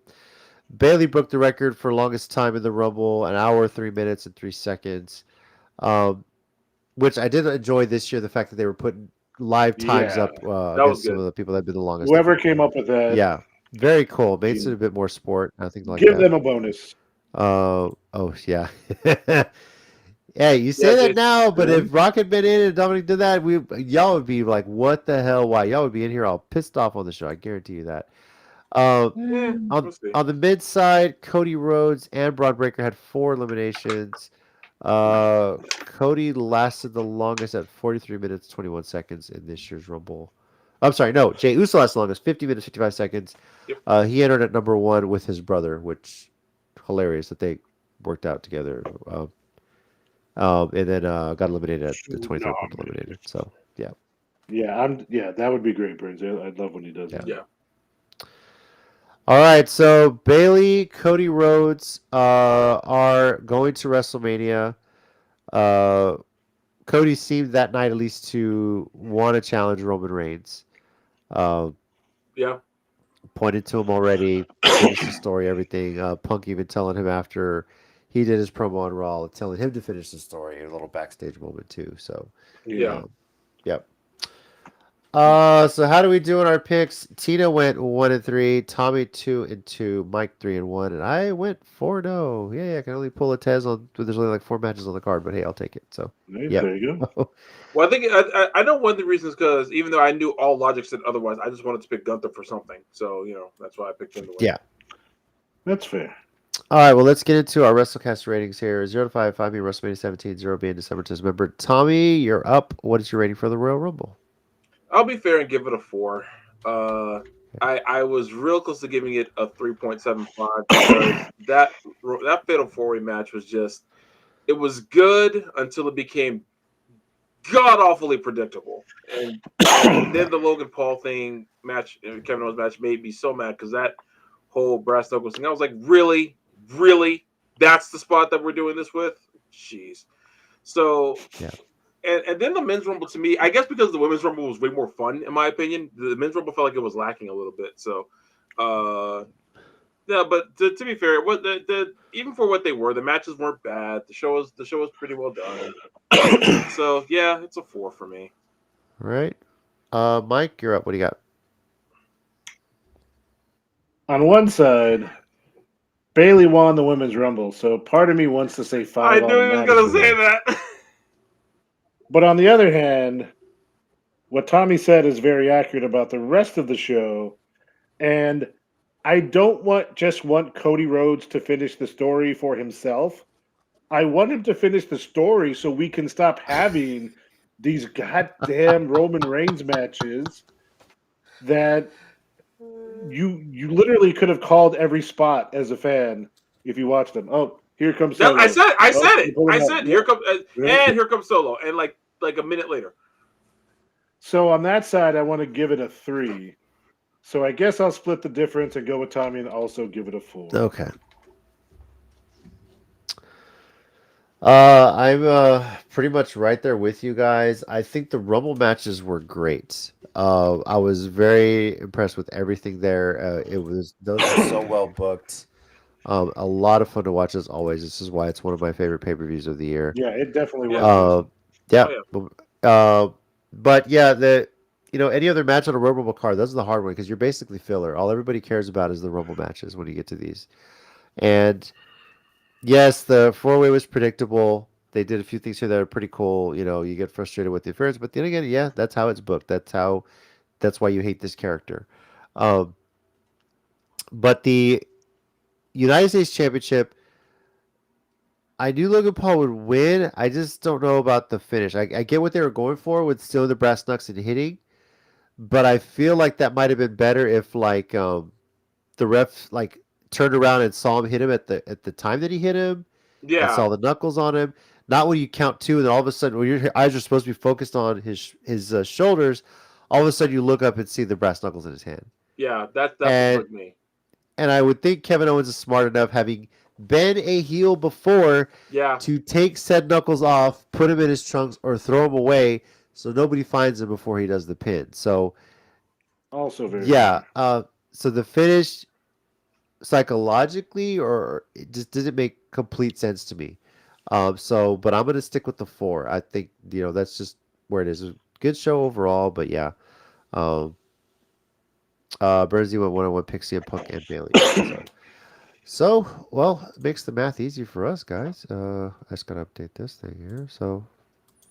Bailey broke the record for longest time in the Rumble, 1 hour, 3 minutes, and 3 seconds. Which I did enjoy this year, the fact that they were putting live times up against some of the people that have been the longest. Whoever came up with that. Yeah. Very cool. Makes it a bit more sport. I think like give them a bonus. Oh yeah. Yeah, you say that now, but if Rock had been in and Dominic did that, y'all would be like, "What the hell? Why?" Y'all would be in here all pissed off on the show. I guarantee you that. On the mid side, Cody Rhodes and Braun Breaker had 4 eliminations. Cody lasted the longest at 43 minutes 21 seconds in this year's Rumble. I'm sorry, no, Jey Uso lasted the longest, 50 minutes 55 seconds. Yep. He entered at number 1 with his brother, which hilarious that they worked out together. And then got eliminated at the 23rd point eliminated. So yeah. Yeah, that would be great, Burns. I'd love when he does that. Yeah. All right, so Bailey, Cody Rhodes are going to WrestleMania. Cody seemed that night at least to want to challenge Roman Reigns. Yeah. Pointed to him already, finished the story, everything. Punk even telling him after he did his promo on Raw, telling him to finish the story, a little backstage moment too. So Yeah. Yep. So how do we do in our picks? Tina went 1-3, Tommy 2-2, Mike 3-1, and I went 4-0. Yeah, I can only pull a Tez on. There's only like 4 matches on the card, but hey, I'll take it. So yeah, there you go. Well, I think I know one of the reasons because even though I knew all logic said otherwise, I just wanted to pick Gunther for something. So that's why I picked him to win. Yeah, that's fair. All right, well, let's get into our WrestleCast ratings here. 0 to 5 being WrestleMania 17, 0 being December 10th. Remember, Tommy, you're up. What is your rating for the Royal Rumble? I'll be fair and give it a 4. I was real close to giving it a 3.75 because that Fatal 4-Way match was it was good until it became god awfully predictable, and then the Logan Paul match, Kevin Owens match, made me so mad because that whole brass knuckles thing. I was like, really, that's the spot that we're doing this with? Jeez. So yeah. And then the men's rumble, to me, I guess because the women's rumble was way more fun, in my opinion, the men's rumble felt like it was lacking a little bit. So, yeah, but to be fair, even for what they were, the matches weren't bad. The show was pretty well done. So yeah, it's a 4 for me. All right, Mike, you're up. What do you got? On one side, Bailey won the women's rumble, so part of me wants to say 5. I knew he was going to say that. But on the other hand, what Tommy said is very accurate about the rest of the show, and I don't just want Cody Rhodes to finish the story for himself. I want him to finish the story so we can stop having these goddamn Roman Reigns matches that you literally could have called every spot as a fan if you watched them. Oh, here comes Solo. I said here comes and here comes Solo, and like a minute later. So on that side, I want to give it a 3. So I guess I'll split the difference and go with Tommy and also give it a 4. Okay. I'm pretty much right there with you guys. I think the Rumble matches were great. I was very impressed with everything there. Those were so well booked. A lot of fun to watch as always. This is why it's one of my favorite pay-per-views of the year. Yeah, it definitely Yeah. was. Yeah. Oh, But yeah, any other match on a Royal Rumble card, that's the hard one because you're basically filler. All everybody cares about is the Rumble matches when you get to these. And yes, the four-way was predictable. They did a few things here that are pretty cool. You get frustrated with the appearance, but then again, yeah, that's how it's booked. That's why you hate this character. Um, but the United States Championship, I knew Logan Paul would win. I just don't know about the finish. I get what they were going for with still the brass knucks and hitting, but I feel like that might have been better if the ref turned around and saw him hit him at the time that he hit him and saw the knuckles on him. Not when you count two and then all of a sudden when your eyes are supposed to be focused on his shoulders, all of a sudden you look up and see the brass knuckles in his hand. Yeah, that's what bugged me. And I would think Kevin Owens is smart enough, having been a heel before, to take said knuckles off, put him in his trunks, or throw him away so nobody finds him before he does the pin. So, also very so the finish psychologically, or it just didn't make complete sense to me. But I'm gonna stick with the 4. I think that's just where it is. A good show overall, but yeah. Bernsey went 1-on-1 Pixie and Punk and Bailey. Well, it makes the math easy for us, guys. I just gotta update this thing here. So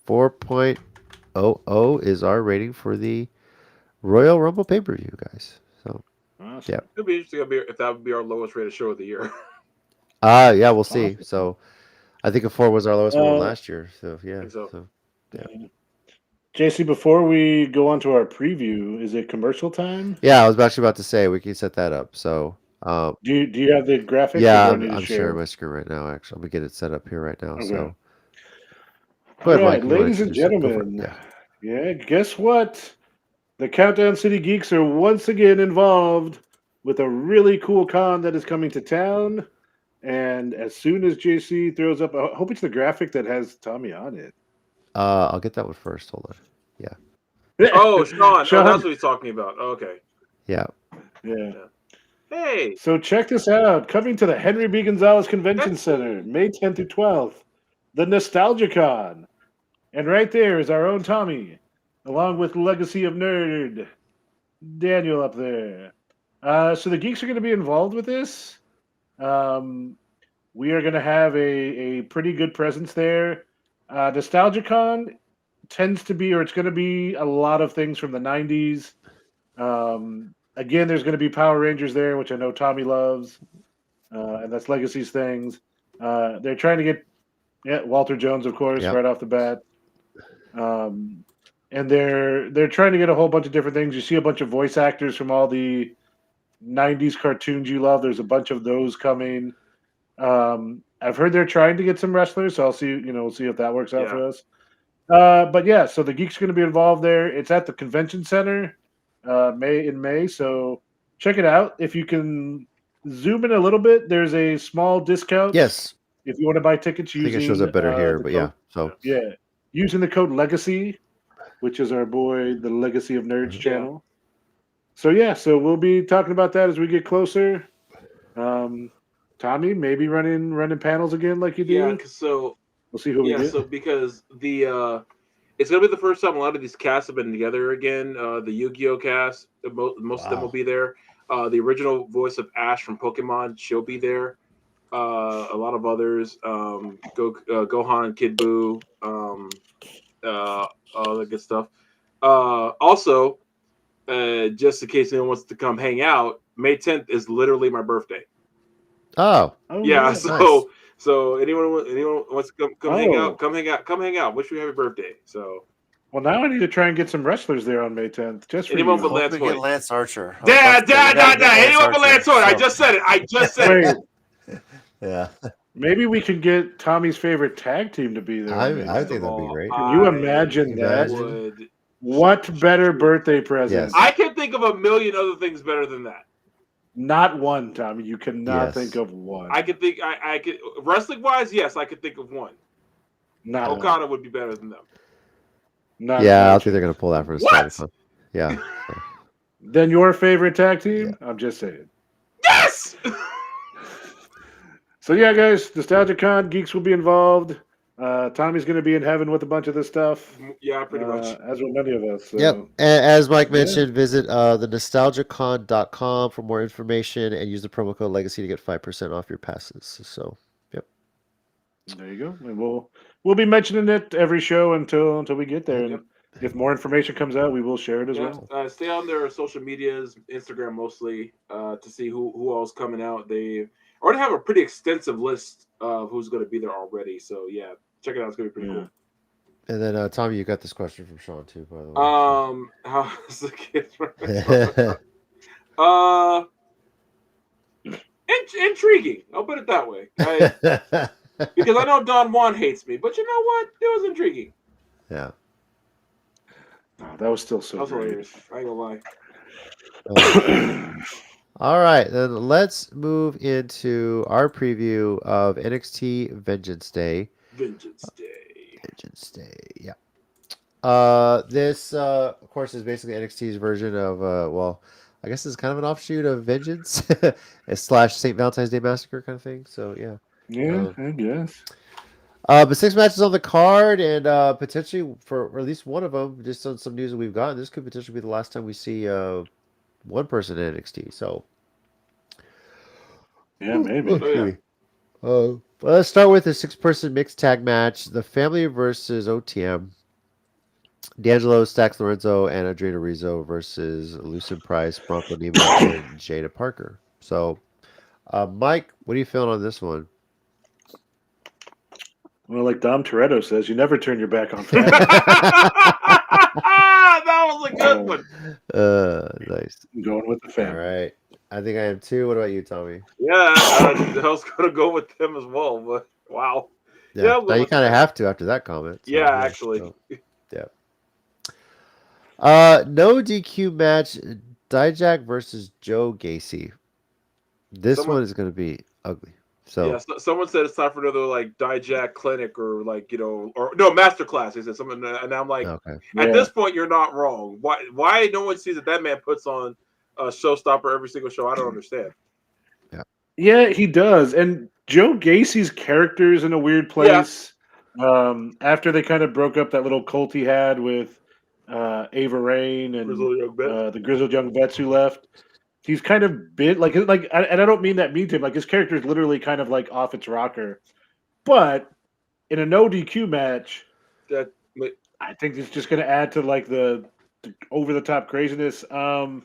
4.00 is our rating for the Royal Rumble pay-per-view, guys. So awesome. yeah, it'd be interesting if that would be our lowest rated show of the year. yeah, we'll see. Awesome. So I think a 4 was our lowest one last year. So yeah, yeah. JC, before we go on to our preview, is it commercial time? Yeah, I was actually about to say we can set that up. So do you have the graphics? Yeah, I'm sharing my screen right now. Actually, I'm gonna get it set up here right now. Okay. So, go ahead, Mike, ladies and gentlemen. Yeah, guess what? The Countdown City Geeks are once again involved with a really cool con that is coming to town. And as soon as JC throws up, I hope it's the graphic that has Tommy on it. I'll get that one first. Hold on. Yeah. Oh, Sean. Oh, that's what he's talking about. Oh, okay. Yeah. Hey. So check this out. Coming to the Henry B. Gonzalez Convention Center, May 10th through 12th, the Nostalgia Con. And right there is our own Tommy, along with Legacy of Nerd, Daniel up there. So the geeks are going to be involved with this. We are going to have a pretty good presence there. NostalgiaCon tends to be, or it's going to be a lot of things from the 90s. Again, there's going to be Power Rangers there, which I know Tommy loves, and that's Legacy's things. They're trying to get Walter Jones, of course, right off the bat. And they're trying to get a whole bunch of different things. You see a bunch of voice actors from all the 90s cartoons you love. There's a bunch of those coming. I've heard they're trying to get some wrestlers, so I'll see. We'll see if that works out for us. But yeah, so the geeks are going to be involved there. It's at the convention center, in May. So check it out. If you can zoom in a little bit, there's a small discount. Yes. If you want to buy tickets using, I think it shows up better here, but code, So using the code Legacy, which is our boy, the Legacy of Nerds channel. So so we'll be talking about that as we get closer. Tommy, maybe running panels again like you do. Yeah, so we'll see who we get. So because it's gonna be the first time a lot of these casts have been together again. The Yu-Gi-Oh cast, most of them will be there. The original voice of Ash from Pokemon, she'll be there. A lot of others, Gohan, Kid Buu, all that good stuff. Also, just in case anyone wants to come hang out, May 10th is literally my birthday. Oh yeah. Nice. So anyone wants to come hang out, come hang out. Wish you happy birthday. So. Well, now I need to try and get some wrestlers there on May 10th. Just for anyone you. but Lance Archer. Dad. Anyone but Lance Archer. I just said it. Yeah. Maybe we could get Tommy's favorite tag team to be there. I think that'd be great. Can you imagine that? What better birthday present? Yes. I can think of a million other things better than that. Not one, Tommy. You cannot think of one. I could think. I could wrestling wise, yes, I could think of one. Not Okada would be better than them. I don't think they're gonna pull that for a second. Yeah. Then your favorite tag team? I'm just saying. Yes. So yeah, guys, NostalgiaCon geeks will be involved. Tommy's going to be in heaven with a bunch of this stuff. Yeah, pretty much. As will many of us. So. Yep. And as Mike Yeah. mentioned, visit the nostalgiacon.com for more information and use the promo code Legacy to get 5% off your passes. So, yep. There you go. And we'll be mentioning it every show until we get there. And Yep. if more information comes out, we will share it as well. Stay on their social medias, Instagram mostly, to see who all's coming out. They already have a pretty extensive list of who's going to be there already. So yeah, check it out. It's going to be pretty cool. And then Tommy, you got this question from Sean too, by the way. How's the kids? Intriguing. I'll put it that way. Because I know Don Juan hates me, but you know what? It was intriguing. Yeah. Oh, that was still so hilarious. I ain't gonna lie. All right, then let's move into our preview of NXT Vengeance Day. Vengeance Day. Yeah. This, of course, is basically NXT's version of, I guess it's kind of an offshoot of Vengeance / St. Valentine's Day Massacre kind of thing. So, yeah. Yeah, I guess. But 6 matches on the card, and potentially for at least one of them, just on some news that we've gotten, this could potentially be the last time we see one person in NXT. So, yeah, maybe. Well, let's start with a 6-person mixed tag match: the Family versus OTM. D'Angelo, Stax Lorenzo, and Adriana Rizzo versus Lucid Price, Bronco Nemo, and Jada Parker. So, Mike, what are you feeling on this one? Well, like Dom Toretto says, you never turn your back on family. That was a good one. Nice. I'm going with the family. All right. I think I am too. What about you, Tommy? Yeah, I was going to go with them as well, but wow. Yeah, now you kind of have to after that comment. So, yeah, actually. So, yeah. No DQ match, Dijak versus Joe Gacy. This one is going to be ugly. So yeah, someone said it's time for another like Dijak clinic or like or no masterclass. They said something, and I'm like, at this point, you're not wrong. Why no one sees that man puts on a showstopper every single show? I don't understand. Yeah, he does. And Joe Gacy's character is in a weird place. Yeah. After they kind of broke up that little cult he had with Ava Rain and the Grizzled Young Vets who left. He's kind of bit and I don't mean that mean to him. Like his character is literally kind of like off its rocker, but in a no DQ match, I think it's just going to add to like the over the top craziness. What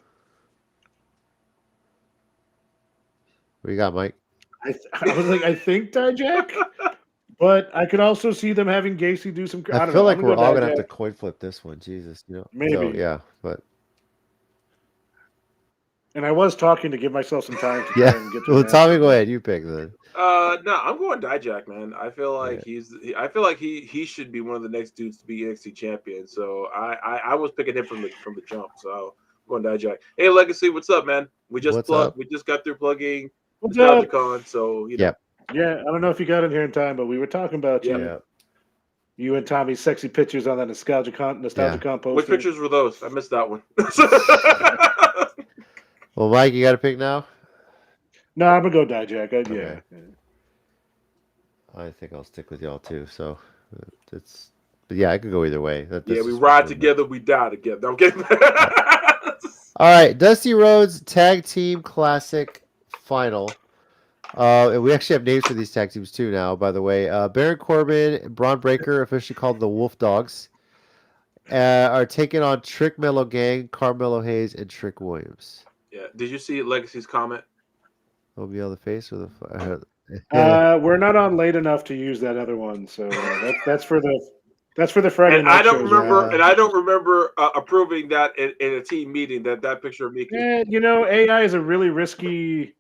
do you got, Mike? I was like, I think Dijak, but I could also see them having Gacy do some. I feel like we're all going to have to coin flip this one. Jesus, maybe. So, yeah, but. And I was talking to give myself some time to try and get to well, Tommy, go ahead. You pick then. No, I'm going Dijak, man. I feel like I feel like he should be one of the next dudes to be NXT champion. So I was picking him from the jump. So I'm going Dijak. Hey, Legacy, what's up, man? We just got through plugging NostalgiaCon, so Yeah, I don't know if you got in here in time, but we were talking about you. Yeah. You and Tommy's sexy pictures on that NostalgiaCon poster. Which pictures were those? I missed that one. Well, Mike, you got to pick now? No, I'm going to go Dijak. Yeah. I think I'll stick with y'all too. So but yeah, I could go either way. We ride together, we die together. I'm kidding. All right, Dusty Rhodes Tag Team Classic Final. And we actually have names for these tag teams too now, by the way. Baron Corbin, Braun Breaker, officially called the Wolf Dogs, are taking on Trick Mellow Gang, Carmelo Hayes, and Trick Williams. Yeah. Did you see Legacy's comment? Will be on the face or the? We're not on late enough to use that other one, so that's for the Friday and night I don't shows. remember, and I don't remember approving that in a team meeting. That picture of me. AI is a really risky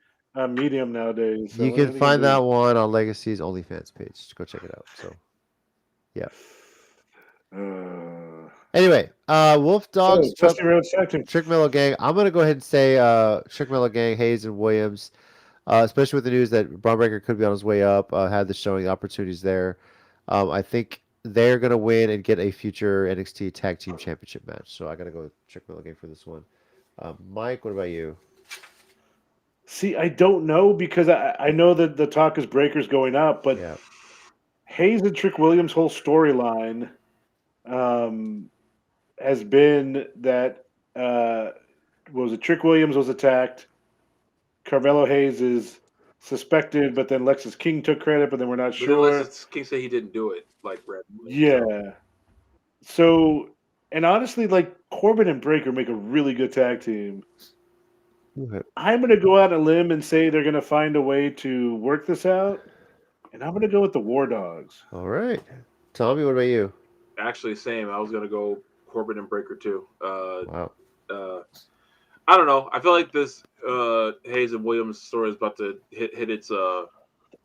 medium nowadays. So you can find that one on Legacy's OnlyFans page. Just go check it out. So, yeah. Anyway, Wolf Dogs, Trick Mellow Gang. I'm going to go ahead and say Trick Mellow Gang, Hayes, and Williams, especially with the news that Braun Breaker could be on his way up, had the showing opportunities there. I think they're going to win and get a future NXT Tag Team Championship match. So I got to go with Trick Mellow Gang for this one. Mike, what about you? See, I don't know because I know that the talk is Breaker's going up, but Yeah. Hayes and Trick Williams' whole storyline um, has been that Trick Williams was attacked, Carmelo Hayes is suspected, but then Lexus King took credit, but then we're not But then sure. Lexus King say he didn't do it, like randomly. So. Yeah. So, and honestly, like Corbin and Breaker make a really good tag team. Okay. I'm going to go out on a limb and say they're going to find a way to work this out, and I'm going to go with the War Dogs. All right. Tommy, what about you? Actually, same. I was gonna go Corbin and Breaker too. Wow. I don't know. I feel like this Hayes and Williams story is about to hit its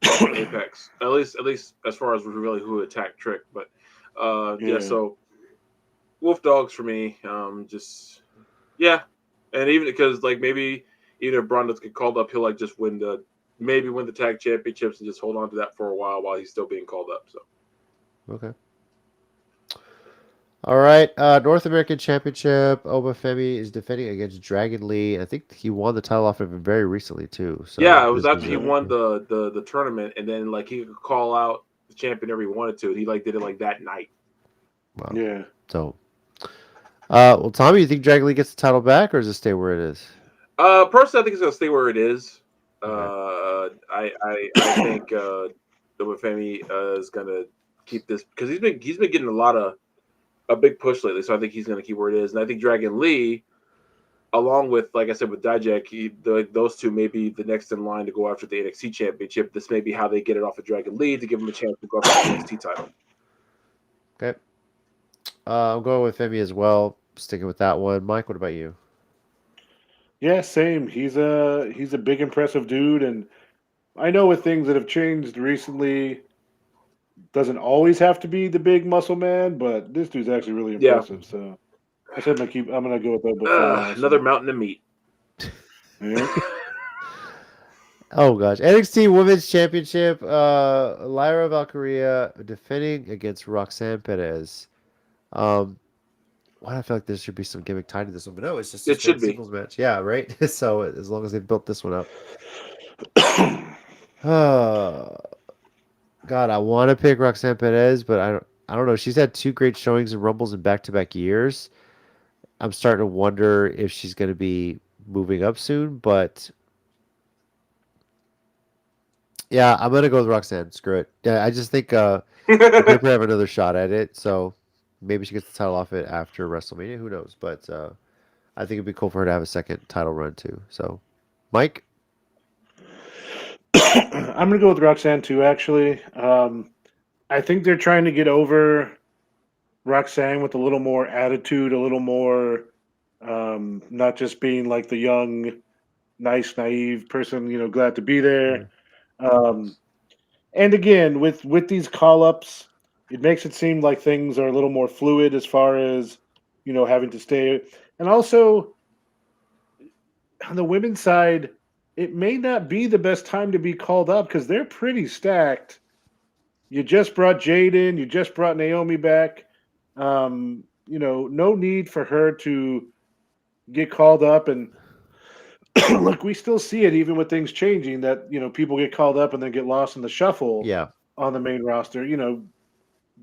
apex. At least as far as really who attacked Trick. But yeah. So Wolf Dogs for me. Just yeah, and even because like maybe either Braun does get called up, he'll like just win the tag championships and just hold on to that for a while he's still being called up. So Okay. All right. North American Championship. Obafemi is defending against Dragon Lee. I think he won the title off of him very recently too. So yeah, it was this after he won the tournament, and then like he could call out the champion whenever he wanted to. He like did it like that night. Wow. Yeah. So, well, Tommy, you think Dragon Lee gets the title back, or does it stay where it is? Personally, I think it's gonna stay where it is. Okay. I think Obafemi is gonna keep this because he's been getting a big push lately. So I think he's gonna keep where it is, and I think Dragon Lee, along with like I said with Dijak, those two may be the next in line to go after the NXT championship. This may be how they get it off of Dragon Lee to give him a chance to go after the NXT title. Okay. I'm going with Femi as well. Sticking with that one. Mike, what about you? Yeah, same. He's a big impressive dude, and I know with things that have changed recently, doesn't always have to be the big muscle man, but this dude's actually really impressive. So I said I'm gonna go with Obafemi. Another mountain of meat. Yeah. Oh gosh, NXT Women's Championship. Lyra Valkyria defending against Roxanne Perez. Why do I feel like there should be some gimmick tied to this one? But no, it's just a singles match. Yeah, right. So as long as they built this one up. God, I want to pick Roxanne Perez, but I don't know. She's had 2 great showings in Rumbles in back-to-back years. I'm starting to wonder if she's going to be moving up soon, but yeah, I'm going to go with Roxanne. Screw it. Yeah, I just think we'll never have another shot at it, so maybe she gets the title off it after WrestleMania. Who knows? But I think it'd be cool for her to have a second title run too. So, Mike? I'm gonna go with Roxanne too. Actually, I think they're trying to get over Roxanne with a little more attitude, a little more, not just being like the young, nice, naive person. Glad to be there. And again, with these call ups, it makes it seem like things are a little more fluid as far as having to stay. And also on the women's side, it may not be the best time to be called up because they're pretty stacked. You just brought Jade in, you just brought Naomi back. No need for her to get called up. And look, we still see it even with things changing that, people get called up and then get lost in the shuffle on the main roster.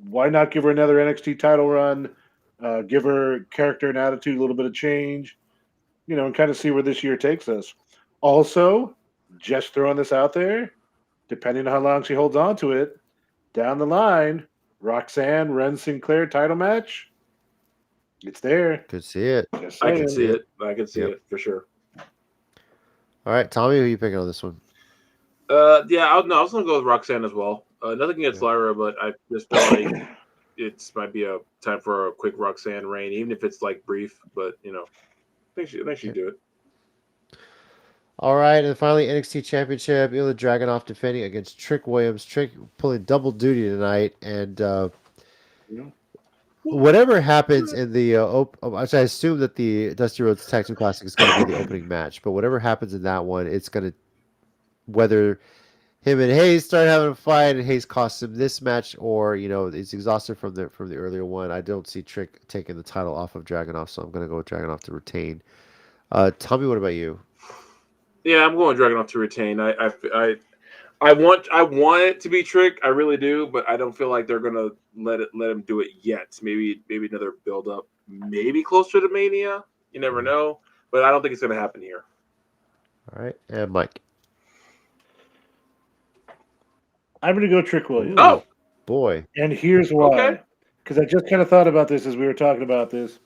Why not give her another NXT title run? Give her character and attitude a little bit of change, and kind of see where this year takes us. Also, just throwing this out there, depending on how long she holds on to it, down the line, Roxanne, Ren Sinclair title match, it's there. Could see it. I can see it. I can see it for sure. All right, Tommy, who are you picking on this one? Yeah, I was gonna go with Roxanne as well. Nothing against Lyra, but I just feel like it might be a time for a quick Roxanne reign, even if it's like brief. But I think she do it. All right, and finally NXT Championship. Ilya Dragunov defending against Trick Williams. Trick pulling double duty tonight, and whatever happens in the I assume that the Dusty Rhodes Tag Team Classic is going to be the opening match. But whatever happens in that one, it's going to whether him and Hayes start having a fight and Hayes costs him this match, or he's exhausted from the earlier one. I don't see Trick taking the title off of Dragunov, so I'm going to go with Dragunov to retain. Tommy, what about you? Yeah, I'm going Dragunov to retain. I want it to be Trick. I really do, but I don't feel like they're gonna let him do it yet. Maybe another build up, maybe closer to Mania. You never know, but I don't think it's gonna happen here. All right, and Mike. I'm going to go Trick Williams. Oh, boy. And here's why. Okay. Because I just kind of thought about this as we were talking about this.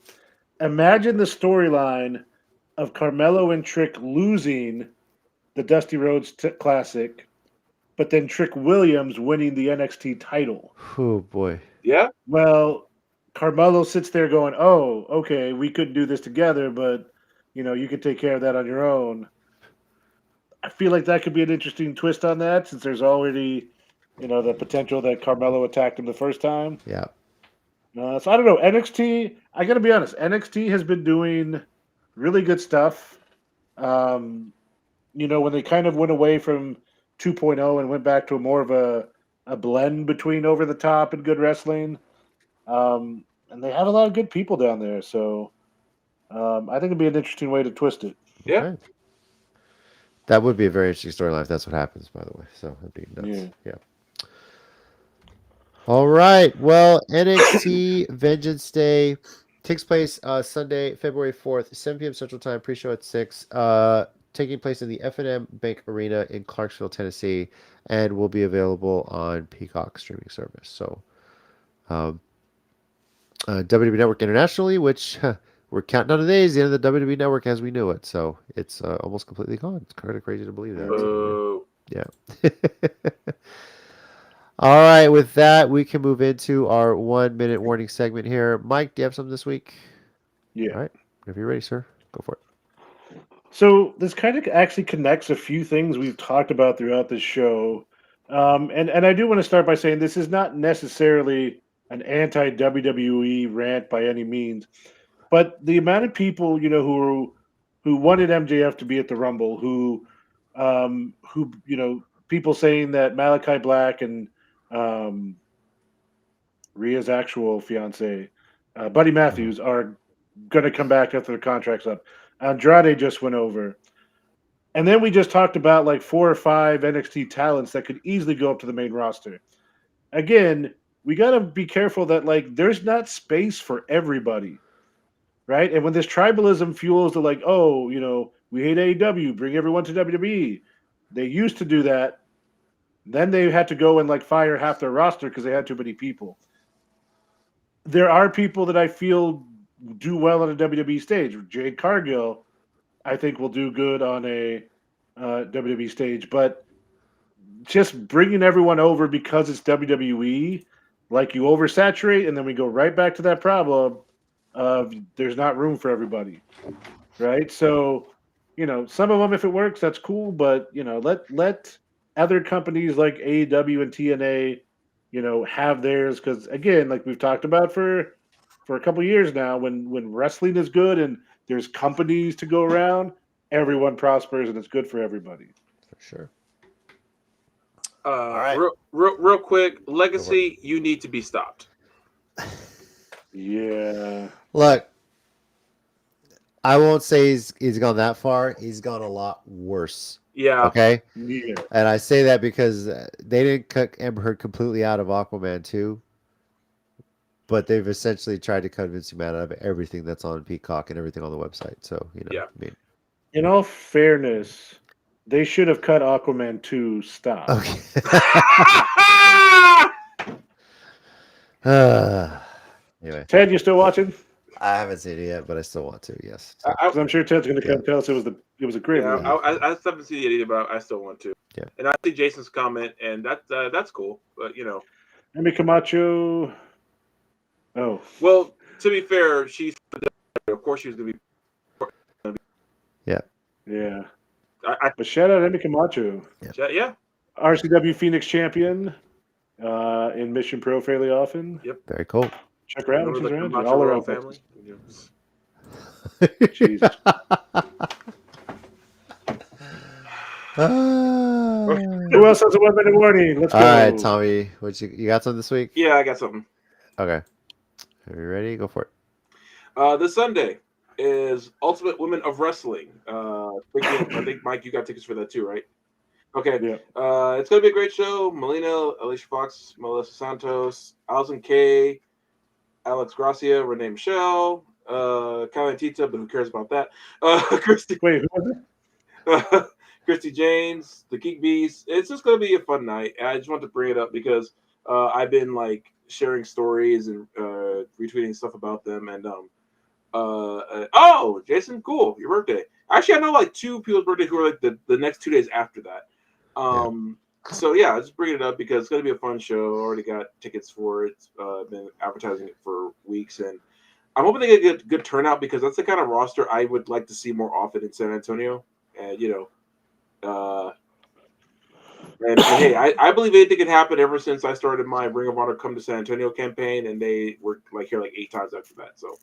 Imagine the storyline of Carmelo and Trick losing the Dusty Rhodes Classic, but then Trick Williams winning the NXT title. Oh, boy. Yeah. Well, Carmelo sits there going, oh, okay, we couldn't do this together, but, you could take care of that on your own. I feel like that could be an interesting twist on that since there's already, the potential that Carmelo attacked him the first time. Yeah. So I don't know. NXT, I got to be honest, NXT has been doing really good stuff. When they kind of went away from 2.0 and went back to more of a blend between over the top and good wrestling. And they have a lot of good people down there. So I think it'd be an interesting way to twist it. Yeah. Okay. That would be a very interesting storyline if that's what happens, by the way. So it'd be nuts. Yeah. All right. Well, NXT Vengeance Day takes place Sunday, February 4th, 7 p.m. Central Time, pre-show at 6, taking place in the F&M Bank Arena in Clarksville, Tennessee, and will be available on Peacock streaming service. So, WWE Network internationally, which we're counting down the days, the end of the WWE Network as we knew it. So it's almost completely gone. It's kind of crazy to believe that. Oh. Yeah. All right, with that, we can move into our 1-minute warning segment here. Mike, do you have something this week? Yeah. All right, if you're ready, sir, go for it. So this kind of actually connects a few things we've talked about throughout this show. And I do want to start by saying this is not necessarily an anti-WWE rant by any means, but the amount of people, who wanted MJF to be at the Rumble, who people saying that Malachi Black and Rhea's actual fiance, Buddy Matthews, are going to come back after the contract's up. Andrade just went over. And then we just talked about like 4 or 5 NXT talents that could easily go up to the main roster. Again, we got to be careful that like there's not space for everybody, right? And when this tribalism fuels the like, oh, we hate AEW, bring everyone to WWE. They used to do that. Then they had to go and like fire half their roster because they had too many people. There are people that I feel do well on a WWE stage. Jade Cargill, I think, will do good on a WWE stage. But just bringing everyone over because it's WWE, like you oversaturate, and then we go right back to that problem of there's not room for everybody, right? So, some of them, if it works, that's cool. But let other companies like AEW and TNA, have theirs. Because again, like we've talked about for a couple of years now, when wrestling is good and there's companies to go around, everyone prospers and it's good for everybody. For sure. All right. Real quick, Legacy, you need to be stopped. Yeah. Look, I won't say he's gone that far. He's gone a lot worse. Yeah. Okay. Yeah. And I say that because they didn't cut Amber Heard completely out of Aquaman 2, but they've essentially tried to cut Vince McMahon out of everything that's on Peacock and everything on the website. So Yeah. I mean, in all fairness, they should have cut Aquaman 2. Stop. Okay. Anyway, Ted, you still watching? I haven't seen it yet, but I still want to. Yes. So, I'm sure Ted's going to come tell us it was a great movie. I still haven't seen it either, but I still want to. Yeah. And I see Jason's comment, and that's cool. But Amy Camacho. Oh. Well, to be fair, of course she was going to be. Yeah. Yeah. But shout out Amy Camacho. Yeah. RCW Phoenix champion in Mission Pro fairly often. Yep. Very cool. Check her out when she's around. Camacho All Royal around family. Jesus. Who else has a 1-minute warning? Let's go. All right, Tommy. You got something this week? Yeah, I got something. Okay. Are you ready? Go for it. This Sunday, is Ultimate Women of Wrestling. I think Mike, you got tickets for that too, right? Okay. Yeah. It's gonna be a great show. Melina, Alicia Fox, Melissa Santos, Alison Kay, Alex Gracia, Renee Michelle, Kylie Tita, but who cares about that? Christy. Wait, who was it? Christy James, the Geek Beast. It's just gonna be a fun night. I just want to bring it up because I've been like sharing stories and retweeting stuff about them. And oh, Jason, cool, your birthday. Actually, I know like 2 people's birthday who are like the next 2 days after that. So yeah, I just bring it up because it's gonna be a fun show. I already got tickets for it. Been advertising it for weeks, and I'm hoping they get a good turnout because that's the kind of roster I would like to see more often in San Antonio. And and hey, I believe anything can happen ever since I started my Ring of Honor Come to San Antonio campaign, and they were like here like 8 times after that. So.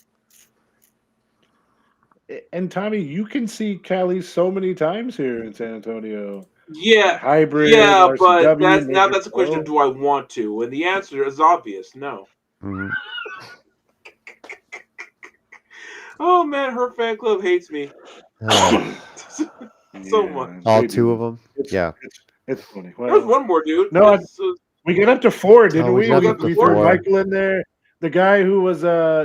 And Tommy, you can see Callie so many times here in San Antonio. Yeah, Hybrid, yeah, RCW, but that's a question of do I want to? And the answer is obvious, no. Mhm. Oh man, her fan club hates me so much. All 2 of them. It's funny. There's Well, one more dude. no, we get up to 4, didn't we? we got up to We 4. threw Michael in there. The guy who was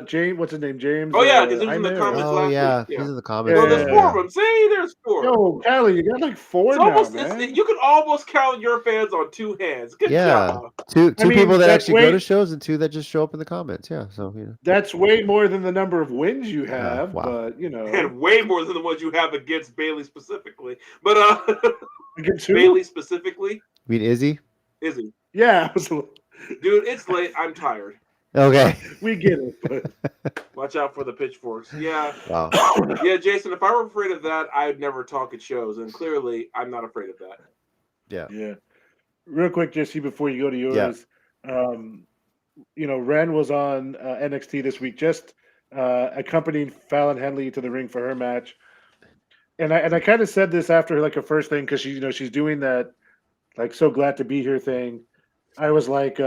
James, what's his name? James. Oh yeah, because he was in the comments last week. He's Yeah. in the comments. So there's 4 of them. See, there's 4. Yo, Callie, you got like 4 now, man. You can almost count your fans on 2 hands. Good job. Two people that that's actually go to shows and 2 that just show up in the comments. Yeah, so that's way more than the number of wins you have. Wow. But and way more than the ones you have against Bailey specifically. But against who? Bailey specifically. You mean Izzy? Izzy. Yeah, dude, it's late. I'm tired. Okay. We get it. But... Watch out for the pitchforks. Yeah. Wow. Yeah, Jason, if I were afraid of that, I'd never talk at shows. And clearly, I'm not afraid of that. Yeah. Yeah. Real quick, Jesse, before you go to yours, Ren was on NXT this week, just accompanying Fallon Henley to the ring for her match. And I kind of said this after like a first thing because she's doing that like so glad to be here thing. I was like,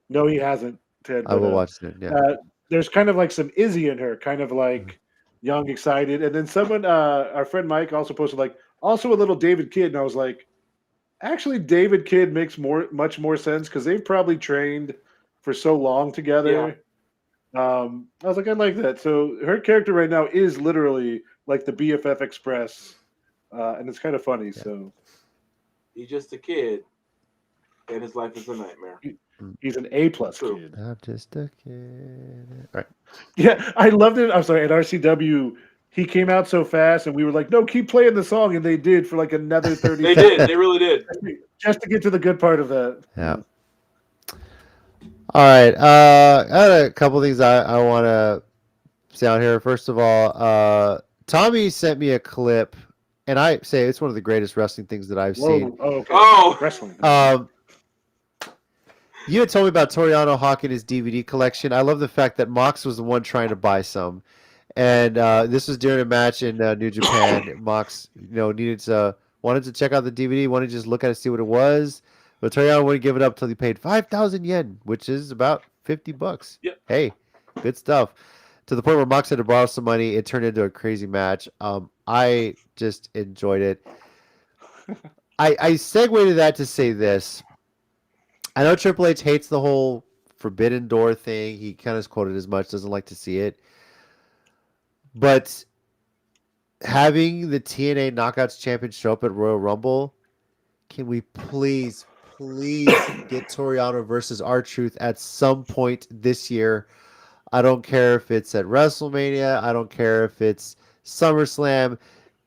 no, he hasn't, Ted. I will watch it. Yeah. There's kind of like some Izzy in her, kind of like young, excited. And then someone, our friend Mike, also posted like, also a little David Kidd. And I was like, actually, David Kidd makes much more sense because they've probably trained for so long together. Yeah. I was like, I like that. So her character right now is literally like the BFF Express, and it's kind of funny. Yeah. So he's just a kid, and his life is a nightmare. He's an A+ kid. I'm just a kid. All right. Yeah, I loved it. I'm sorry, at RCW, he came out so fast, and we were like, no, keep playing the song, and they did for like another 30 They seconds. did. They really did. Just to get to the good part of that. Yeah. All right. I had a couple things I want to say out here. First of all, Tommy sent me a clip, and I say it's one of the greatest wrestling things that I've seen. Oh, okay. Oh, wrestling. You had told me about Toriano Hawk and his DVD collection. I love the fact that Mox was the one trying to buy some, and this was during a match in New Japan. Mox, wanted to check out the DVD, wanted to just look at it, see what it was, but Toriano wouldn't give it up till he paid 5,000 yen, which is about $50. Yep. Hey, good stuff. To the point where Mox had to borrow some money. It turned into a crazy match. I just enjoyed it. I segued to that to say this. I know Triple H hates the whole Forbidden Door thing. He kind of quoted as much, doesn't like to see it. But having the TNA Knockouts champion show up at Royal Rumble, can we please get Toriano versus R-Truth at some point this year? I don't care if it's at WrestleMania. I don't care if it's SummerSlam.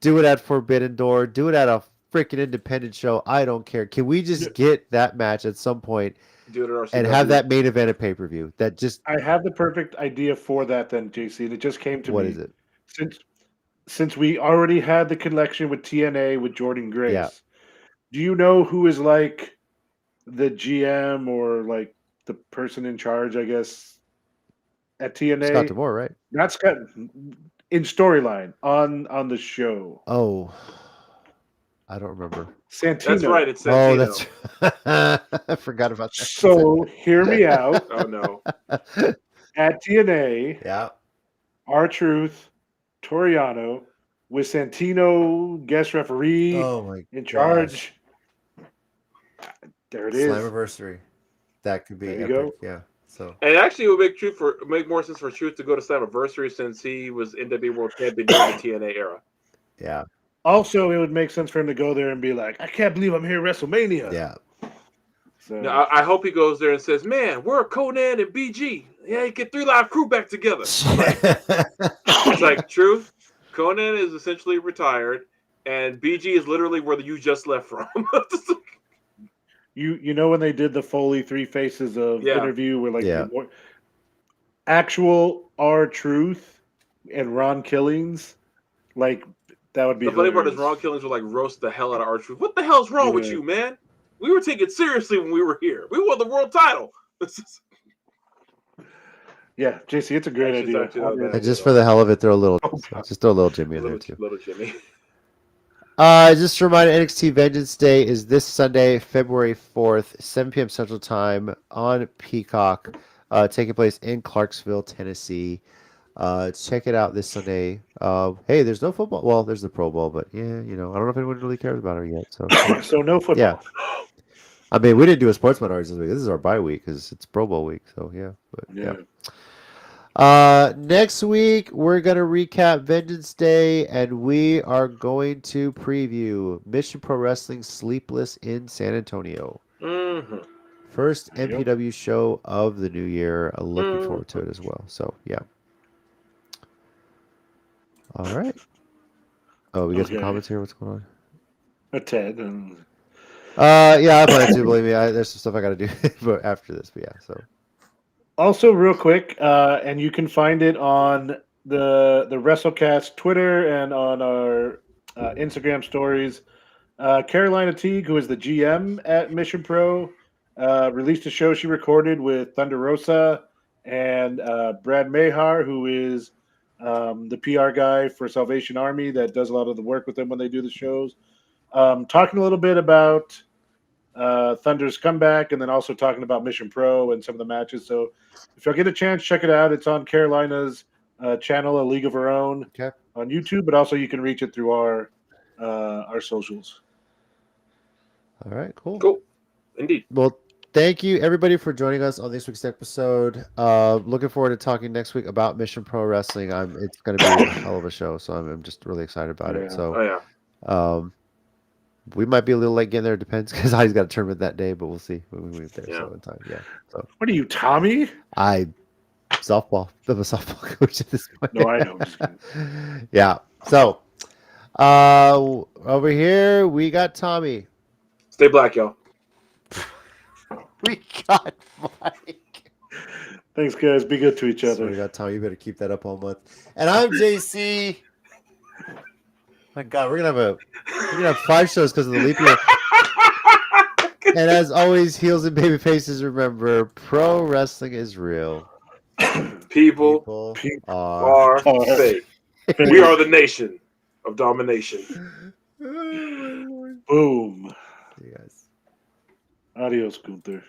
Do it at Forbidden Door. Do it at a freaking independent show. I don't care. Can we just get that match at some point and have that main event at pay-per-view? I have the perfect idea for that then, JC, and it just came to me. What is it? Since we already had the connection with TNA with Jordan Grace, do you know who is like the GM or like the person in charge, I guess, at TNA? Scott D'Amore, right? Not Scott, in storyline on the show. Oh, I don't remember. Santino. That's right. It's Santino. Oh, that's I forgot about that. So hear me out. Oh no. At TNA, R-Truth, Toriano, with Santino guest referee Oh my in gosh. charge. There it is. Slammiversary. That could be There you epic. go. Yeah. So And actually, it would make more sense for Truth to go to Slammiversary since he was NWA World Champion during the TNA era. yeah. Also, it would make sense for him to go there and be like, I can't believe I'm here at WrestleMania. Yeah. So Now, I hope he goes there and says, "Man, we're Conan and BG. Yeah, get 3 Live Crew back together." It's like, Truth, Conan is essentially retired, and BG is literally where you just left from. you know when they did the Foley 3 Faces of Yeah. interview where like Yeah. actual R-Truth and Ron Killings, like that would be The funny part is hilarious. Ron Killings would like roast the hell out of R-Truth. What the hell's wrong with Yeah. you, man? We were taken seriously when we were here. We won the world title. Yeah, JC, it's a great That's just idea. actually not bad. And just for the hell of it, Oh, just throw a little Jimmy in there too. Little Jimmy. Just a reminder, NXT Vengeance Day is this Sunday, February 4th, 7 p.m. Central Time on Peacock, taking place in Clarksville, Tennessee. Check it out this Sunday. Hey, there's no football. Well, there's the Pro Bowl, but yeah, I don't know if anyone really cares about it yet. So, so no football. yeah. I mean, we didn't do a sports minority this week. This is our bye week because it's Pro Bowl week. So, yeah. But, yeah. Next week, we're going to recap Vengeance Day, and we are going to preview Mission Pro Wrestling Sleepless in San Antonio. Mm-hmm. First MPW show of the new year. Looking forward to it as well. So, yeah. All right. Oh, we got some comments here. What's going on? A Ted. Yeah, I plan to. Believe me, there's some stuff I got to do after this. But yeah, so. Also, real quick, and you can find it on the WrestleCast Twitter and on our Instagram stories. Carolina Teague, who is the GM at Mission Pro, released a show she recorded with Thunder Rosa and Brad Mayhar, who is the PR guy for Salvation Army that does a lot of the work with them when they do the shows. Talking a little bit about Thunder's comeback, and then also talking about Mission Pro and some of the matches. So if y'all get a chance, check it out. It's on Carolina's channel, A League of Her Own, on YouTube, but also you can reach it through our socials. All right, cool. Cool. Indeed. Well, thank you, everybody, for joining us on this week's episode. Looking forward to talking next week about Mission Pro Wrestling. It's going to be a hell of a show, so I'm just really excited about it. So, we might be a little late getting there. It depends because Heidi's got a tournament that day, but we'll see when we get there. So in time, yeah. So what are you, Tommy? Softball. I'm a softball coach at this point. No, I know. Yeah. So over here we got Tommy. Stay black, y'all. We got Mike. Thanks, guys. Be good to each other. We got Tommy. You better keep that up all month. And I'm JC. My God, we're gonna have 5 shows because of the leap year. And as always, heels and baby faces, remember, pro wrestling is real. People are fake. We are the nation of domination. Boom. See you guys. Adios, Gunther.